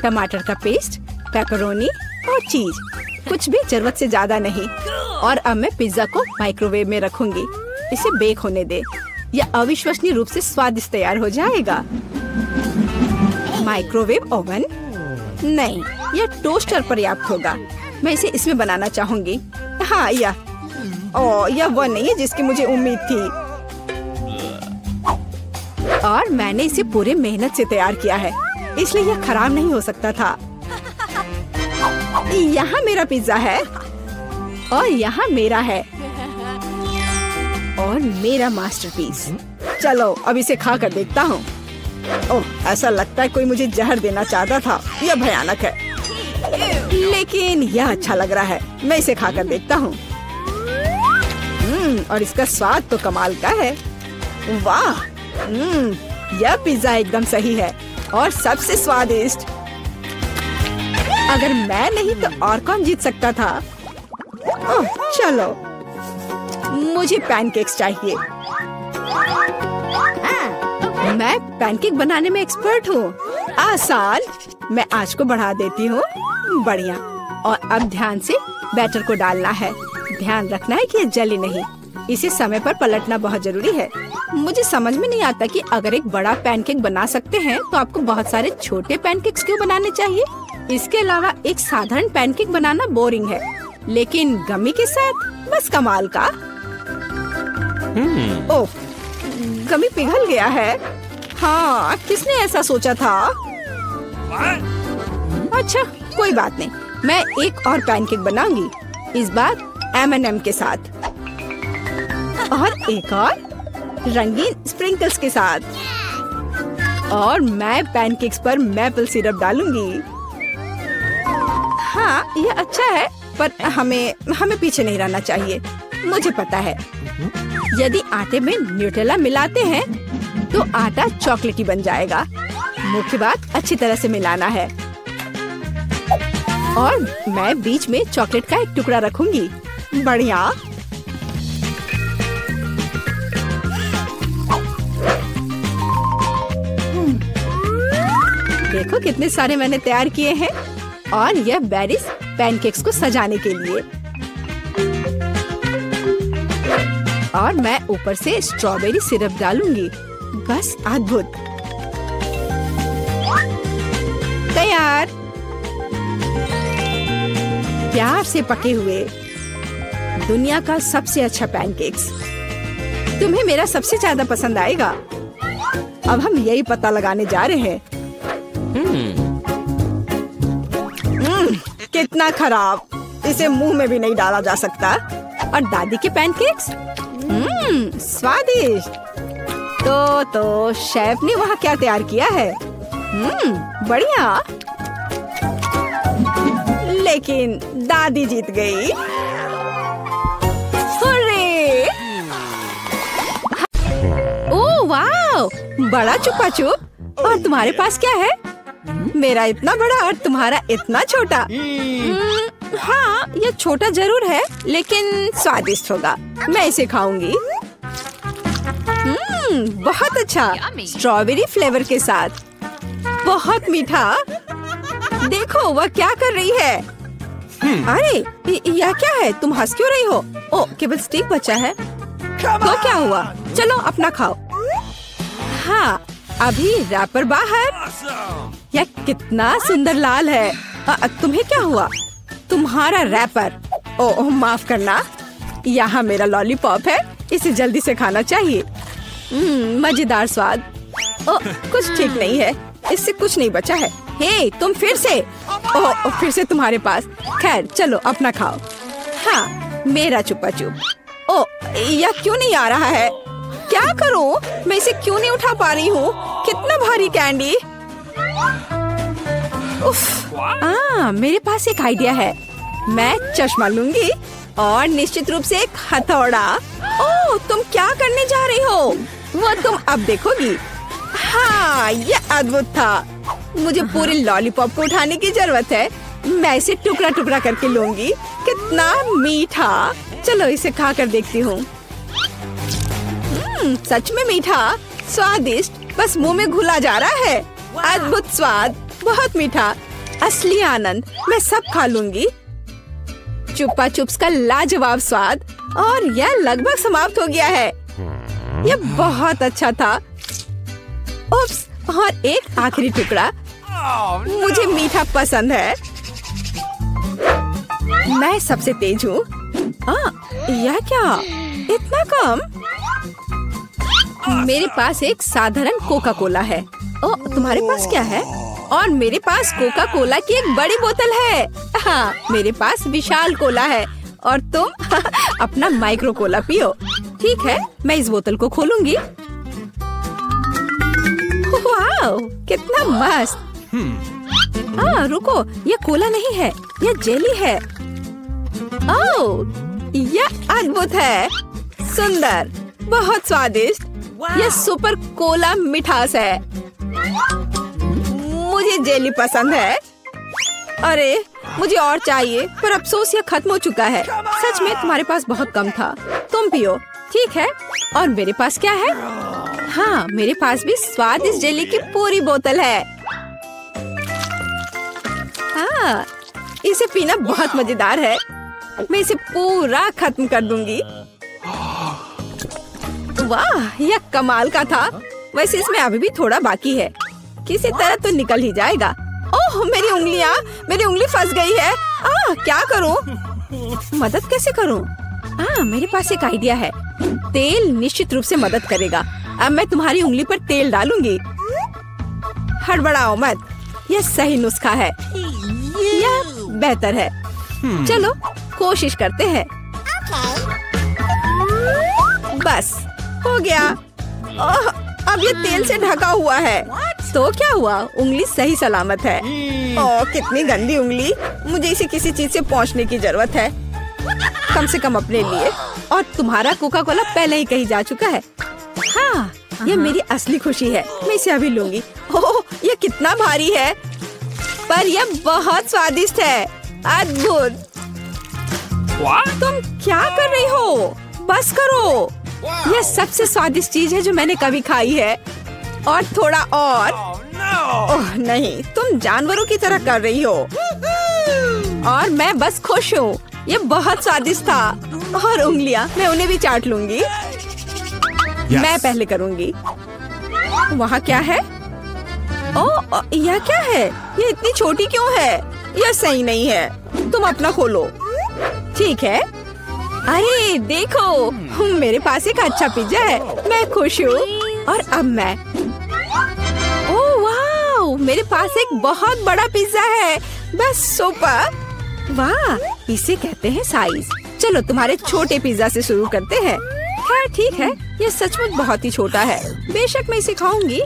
टमाटर का पेस्ट, पेपरोनी और चीज, कुछ भी जरूरत से ज्यादा नहीं। और अब मैं पिज्जा को माइक्रोवेव में रखूंगी। इसे बेक होने दे। यह अविश्वसनीय रूप से स्वादिष्ट तैयार हो जाएगा। माइक्रोवेव ओवन नहीं, यह टोस्टर पर्याप्त होगा। मैं इसे इसमें बनाना चाहूंगी। हाँ, यह वह नहीं है जिसकी मुझे उम्मीद थी। और मैंने इसे पूरे मेहनत से तैयार किया है, इसलिए यह खराब नहीं हो सकता था। यहाँ मेरा पिज्जा है और यहाँ मेरा है और मेरा मास्टरपीस। चलो अब इसे खा कर देखता हूँ। ओह, ऐसा लगता है कोई मुझे जहर देना चाहता था। यह भयानक है, लेकिन यह अच्छा लग रहा है। मैं इसे खा कर देखता हूँ। और इसका स्वाद तो कमाल का है। वाह, यह पिज्जा एकदम सही है और सबसे स्वादिष्ट। अगर मैं नहीं तो और कौन जीत सकता था? ओह, चलो, मुझे पैनकेक्स चाहिए। मैं पैनकेक बनाने में एक्सपर्ट हूँ। आसान। मैं आंच को बढ़ा देती हूँ। बढ़िया। और अब ध्यान से बैटर को डालना है। ध्यान रखना है कि ये जले नहीं। इसे समय पर पलटना बहुत जरूरी है। मुझे समझ में नहीं आता कि अगर एक बड़ा पैनकेक बना सकते हैं तो आपको बहुत सारे छोटे पैनकेक्स क्यों बनाने चाहिए? इसके अलावा एक साधारण पैनकेक बनाना बोरिंग है, लेकिन गमी के साथ बस कमाल का। ओह, गमी पिघल गया है। हाँ, किसने ऐसा सोचा था? अच्छा, कोई बात नहीं। मैं एक और पैनकेक बनाऊंगी, इस बार M&M के साथ और एक और रंगीन स्प्रिंकल्स के साथ। और मैं पैनकेक्स पर मैपल सिरप डालूंगी। हाँ, यह अच्छा है, पर हमें पीछे नहीं रहना चाहिए। मुझे पता है, यदि आटे में न्यूटेला मिलाते हैं तो आटा चॉकलेटी बन जाएगा। मुख्य बात अच्छी तरह से मिलाना है। और मैं बीच में चॉकलेट का एक टुकड़ा रखूंगी। बढ़िया। देखो कितने सारे मैंने तैयार किए हैं। और यह बेरीज पैनकेक्स को सजाने के लिए। और मैं ऊपर से स्ट्रॉबेरी सिरप डालूंगी। बस अद्भुत। तैयार। प्यार से पके हुए दुनिया का सबसे अच्छा पैनकेक्स। तुम्हें मेरा सबसे ज्यादा पसंद आएगा। अब हम यही पता लगाने जा रहे हैं। कितना खराब। इसे मुंह में भी नहीं डाला जा सकता। और दादी के पैनकेक्स स्वादिष्ट। तो शेफ ने वहाँ क्या तैयार किया है? बढ़िया। लेकिन दादी जीत गई। हुर्रे! ओह वाह, बड़ा चुपा चुप। और तुम्हारे पास क्या है? मेरा इतना बड़ा और तुम्हारा इतना छोटा। हाँ, ये छोटा जरूर है, लेकिन स्वादिष्ट होगा। मैं इसे खाऊंगी। बहुत अच्छा। स्ट्रॉबेरी फ्लेवर के साथ। बहुत मीठा। देखो वह क्या कर रही है। अरे यह क्या है? तुम हंस क्यों रही हो? ओ, केवल स्टिक बचा है। तो क्या हुआ? चलो अपना खाओ। हाँ, अभी रैपर बाहर। यह कितना सुंदर लाल है। तुम्हें क्या हुआ? तुम्हारा रैपर। ओह माफ करना, यहाँ मेरा लॉलीपॉप है, इसे जल्दी से खाना चाहिए। मजेदार स्वाद। कुछ ठीक नहीं है, इससे कुछ नहीं बचा है। हे तुम फिर से। फिर से तुम्हारे पास। खैर चलो अपना खाओ। हाँ मेरा चुप्पा चुप। यह क्यों नहीं आ रहा है? क्या करूं? मैं इसे क्यों नहीं उठा पा रही हूँ? कितना भारी कैंडी। उफ, मेरे पास एक आइडिया है। मैं चश्मा लूंगी और निश्चित रूप से एक हथौड़ा। ओह तुम क्या करने जा रही हो? वो तुम अब देखोगी। हाँ ये अद्भुत था। मुझे पूरे लॉलीपॉप को उठाने की जरूरत है। मैं इसे टुकड़ा टुकड़ा करके लूंगी। कितना मीठा। चलो इसे खा कर देखती हूँ। सच में मीठा, स्वादिष्ट, बस मुंह में घुला जा रहा है। अद्भुत स्वाद, बहुत मीठा, असली आनंद। मैं सब खा लूंगी। चुप्पा चुप्स का लाजवाब स्वाद। और यह लगभग समाप्त हो गया है। यह बहुत अच्छा था। उप्स, और एक आखिरी टुकड़ा। मुझे मीठा पसंद है। मैं सबसे तेज हूँ। यह क्या? इतना कम? मेरे पास एक साधारण कोका कोला है। तुम्हारे पास क्या है? और मेरे पास कोका कोला की एक बड़ी बोतल है। हाँ मेरे पास विशाल कोला है। और तुम अपना माइक्रो कोला पियो। ठीक है, मैं इस बोतल को खोलूंगी। वाह कितना मस्त। रुको, ये कोला नहीं है, ये जेली है। ओह यह अद्भुत है, सुंदर, बहुत स्वादिष्ट। यह सुपर कोला मिठास है। मुझे जेली पसंद है। अरे मुझे और चाहिए, पर अफसोस यह खत्म हो चुका है। सच में तुम्हारे पास बहुत कम था। तुम पियो। ठीक है, और मेरे पास क्या है? हाँ मेरे पास भी स्वादिष्ट जेली की पूरी बोतल है। हाँ इसे पीना बहुत मजेदार है। मैं इसे पूरा खत्म कर दूंगी। वाह यह कमाल का था। वैसे इसमें अभी भी थोड़ा बाकी है। किसी तरह तो निकल ही जाएगा। ओह मेरी उंगली फंस गई है। क्या करूं? मदद कैसे करूं? मेरे पास एक आइडिया है। तेल निश्चित रूप से मदद करेगा। अब मैं तुम्हारी उंगली पर तेल डालूंगी। हड़बड़ाओ मत, यह सही नुस्खा है। यह बेहतर है। चलो कोशिश करते हैं। बस हो गया। अब ये तेल से ढका हुआ है। तो क्या हुआ? उंगली सही सलामत है। कितनी गंदी उंगली। मुझे इसे किसी चीज से पोंछने की जरूरत है, कम से कम अपने लिए। और तुम्हारा कोका कोला पहले ही कहीं जा चुका है। हाँ ये मेरी असली खुशी है। मैं इसे अभी लूंगी। ओह ये कितना भारी है, पर यह बहुत स्वादिष्ट है। अद्भुत। तुम क्या कर रही हो? बस करो। यह सबसे स्वादिष्ट चीज है जो मैंने कभी खाई है। और थोड़ा और। ओह नहीं, तुम जानवरों की तरह कर रही हो। और मैं बस खुश हूँ। ये बहुत स्वादिष्ट था। और उंगलियां, मैं उन्हें भी चाट लूंगी। मैं पहले करूंगी। वहाँ क्या है? ओह यह क्या है? ये इतनी छोटी क्यों है? यह सही नहीं है। तुम अपना खोलो। ठीक है। अरे देखो, मेरे पास एक अच्छा पिज्जा है। मैं खुश हूँ। और अब मैं। ओह वाह, मेरे पास एक बहुत बड़ा पिज्जा है। बस सुपर। वाह, इसे कहते हैं साइज। चलो तुम्हारे छोटे पिज्जा से शुरू करते हैं। खैर ठीक है, ये सचमुच बहुत ही छोटा है। बेशक मैं इसे खाऊंगी।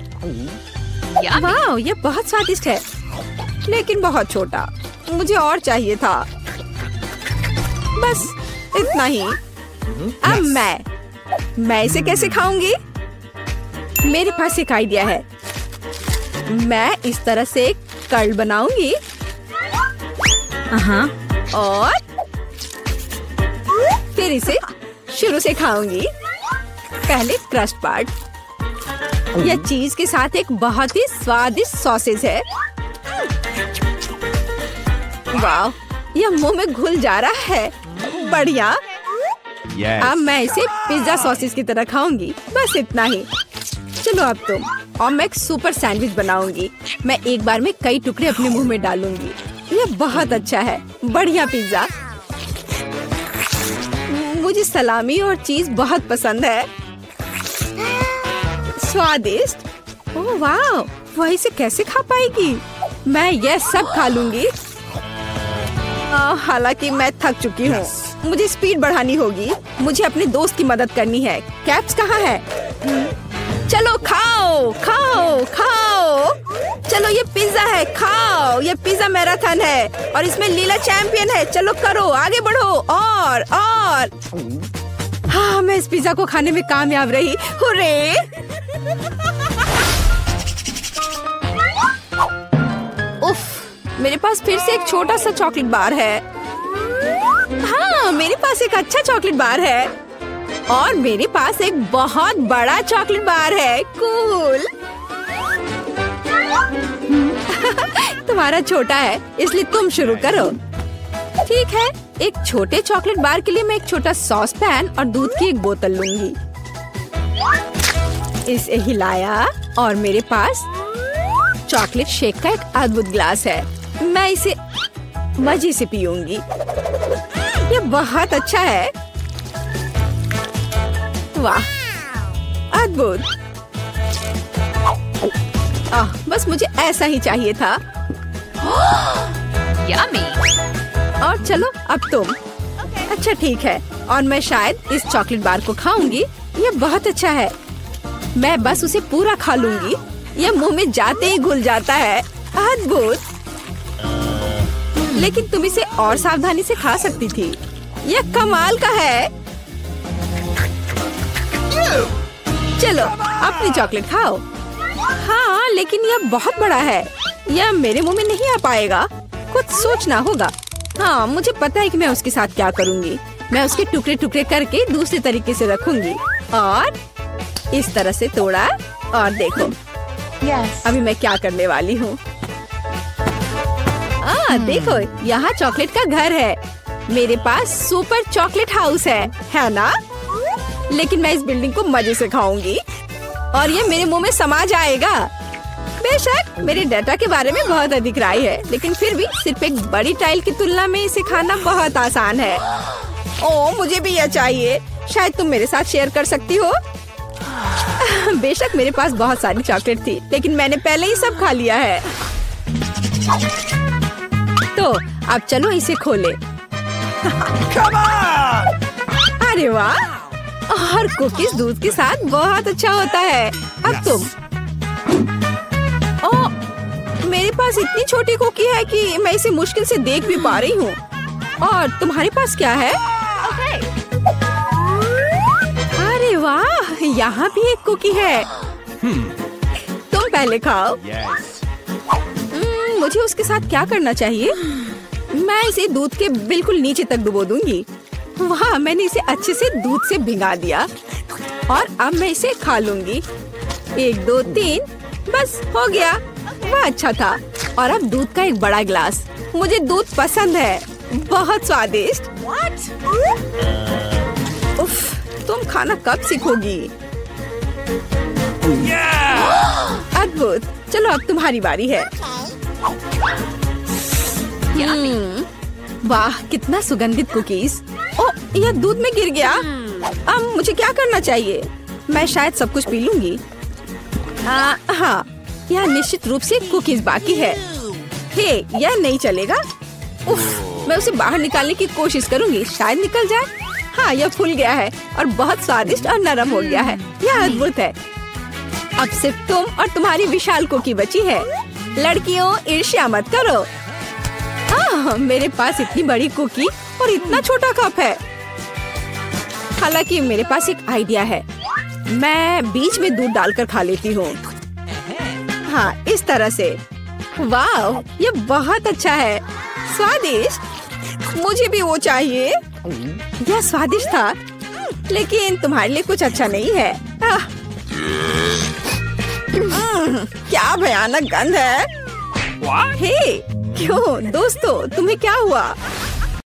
वाह, ये बहुत स्वादिष्ट है, लेकिन बहुत छोटा। मुझे और चाहिए था। बस इतना ही। अब मैं इसे कैसे खाऊंगी? मेरे पास एक आइडिया है। मैं इस तरह से एक कर्ल बनाऊंगी। और फिर इसे शुरू से खाऊंगी। पहले क्रस्ट पार्ट। यह चीज के साथ एक बहुत ही स्वादिष्ट सॉसेज है। वाह, यह मुंह में घुल जा रहा है। बढ़िया। अब मैं इसे पिज्जा सॉसेज की तरह खाऊंगी। बस इतना ही। चलो अब तुम। और मैं एक सुपर सैंडविच बनाऊंगी। मैं एक बार में कई टुकड़े अपने मुंह में डालूंगी। ये बहुत अच्छा है, बढ़िया पिज्जा। मुझे सलामी और चीज बहुत पसंद है। स्वादिष्ट। ओह वाह, वह इसे कैसे खा पाएगी? मैं यह सब खा लूंगी। हालांकि मैं थक चुकी हूँ। मुझे स्पीड बढ़ानी होगी। मुझे अपने दोस्त की मदद करनी है। कैप्स कहाँ है? चलो खाओ खाओ खाओ। चलो ये पिज्जा है, खाओ। ये पिज्जा मैराथन है और इसमें लीला चैंपियन है। चलो करो, आगे बढ़ो। और हाँ, मैं इस पिज्जा को खाने में कामयाब रही। हुर्रे! उफ, मेरे पास फिर से एक छोटा सा चॉकलेट बार है। हाँ, मेरे पास एक अच्छा चॉकलेट बार है और मेरे पास एक बहुत बड़ा चॉकलेट बार है। कूल। तुम्हारा छोटा है, इसलिए तुम शुरू करो। ठीक है, एक छोटे चॉकलेट बार के लिए मैं एक छोटा सॉस पैन और दूध की एक बोतल लूंगी। इसे हिलाया और मेरे पास चॉकलेट शेक का एक अद्भुत ग्लास है। मैं इसे मजे से पीऊंगी। ये बहुत अच्छा है। वाह, अद्भुत। बस मुझे ऐसा ही चाहिए था। यम्मी। और चलो अब तुम। अच्छा ठीक है, और मैं शायद इस चॉकलेट बार को खाऊंगी। ये बहुत अच्छा है। मैं बस उसे पूरा खा लूंगी। ये मुंह में जाते ही घुल जाता है। अद्भुत। लेकिन तुम इसे और सावधानी से खा सकती थी। यह कमाल का है। चलो अपनी चॉकलेट खाओ। हाँ, लेकिन यह बहुत बड़ा है। यह मेरे मुंह में नहीं आ पाएगा। कुछ सोचना होगा। हाँ, मुझे पता है कि मैं उसके साथ क्या करूँगी। मैं उसके टुकड़े टुकड़े करके दूसरे तरीके से रखूंगी और इस तरह से तोड़ा। और देखो अभी मैं क्या करने वाली हूँ। देखो, यहाँ चॉकलेट का घर है। मेरे पास सुपर चॉकलेट हाउस है ना? लेकिन मैं इस बिल्डिंग को मजे से खाऊंगी और ये मेरे मुंह में समा जाएगा। बेशक मेरे डाटा के बारे में बहुत अधिक राय है, लेकिन फिर भी सिर्फ एक बड़ी टाइल की तुलना में इसे खाना बहुत आसान है। ओह, मुझे भी यह चाहिए। शायद तुम मेरे साथ शेयर कर सकती हो। बेशक मेरे पास बहुत सारी चॉकलेट थी, लेकिन मैंने पहले ही सब खा लिया है। तो अब चलो इसे खोले। अरे वाह, और कुकीज दूध के साथ बहुत अच्छा होता है। अब तुम। ओह, मेरे पास इतनी छोटी कुकी है कि मैं इसे मुश्किल से देख भी पा रही हूँ। और तुम्हारे पास क्या है? अरे वाह, यहाँ भी एक कुकी है। तुम पहले खाओ। मुझे उसके साथ क्या करना चाहिए? मैं इसे दूध के बिल्कुल नीचे तक डुबो दूंगी। वाह, मैंने इसे अच्छे से दूध से भिगा दिया और अब मैं इसे खा लूंगी। 1 2 3, बस हो गया। वह अच्छा था। और अब दूध का एक बड़ा गिलास। मुझे दूध पसंद है, बहुत स्वादिष्ट। उफ, तुम खाना कब सीखोगी? अद्भुत। चलो अब तुम्हारी बारी है। वाह, कितना सुगंधित कुकीज। ओह, यह दूध में गिर गया। अब मुझे क्या करना चाहिए? मैं शायद सब कुछ पी लूंगी। हाँ, यह निश्चित रूप से कुकीज बाकी है। हे, यह नहीं चलेगा। उफ, मैं उसे बाहर निकालने की कोशिश करूंगी, शायद निकल जाए। हाँ, यह फूल गया है और बहुत स्वादिष्ट और नरम हो गया है। यह अद्भुत है। अब सिर्फ तुम और तुम्हारी विशाल कुकी बची है। लड़कियों, ईर्ष्या मत करो। मेरे पास इतनी बड़ी कुकी और इतना छोटा कप है। हालांकि मेरे पास एक आइडिया है। मैं बीच में दूध डालकर खा लेती हूँ। हाँ, इस तरह से। वाह, ये बहुत अच्छा है। स्वादिष्ट। मुझे भी वो चाहिए। यह स्वादिष्ट था, लेकिन तुम्हारे लिए कुछ अच्छा नहीं है। क्या भयानक गंध है। हे, क्यों दोस्तों, तुम्हें क्या हुआ?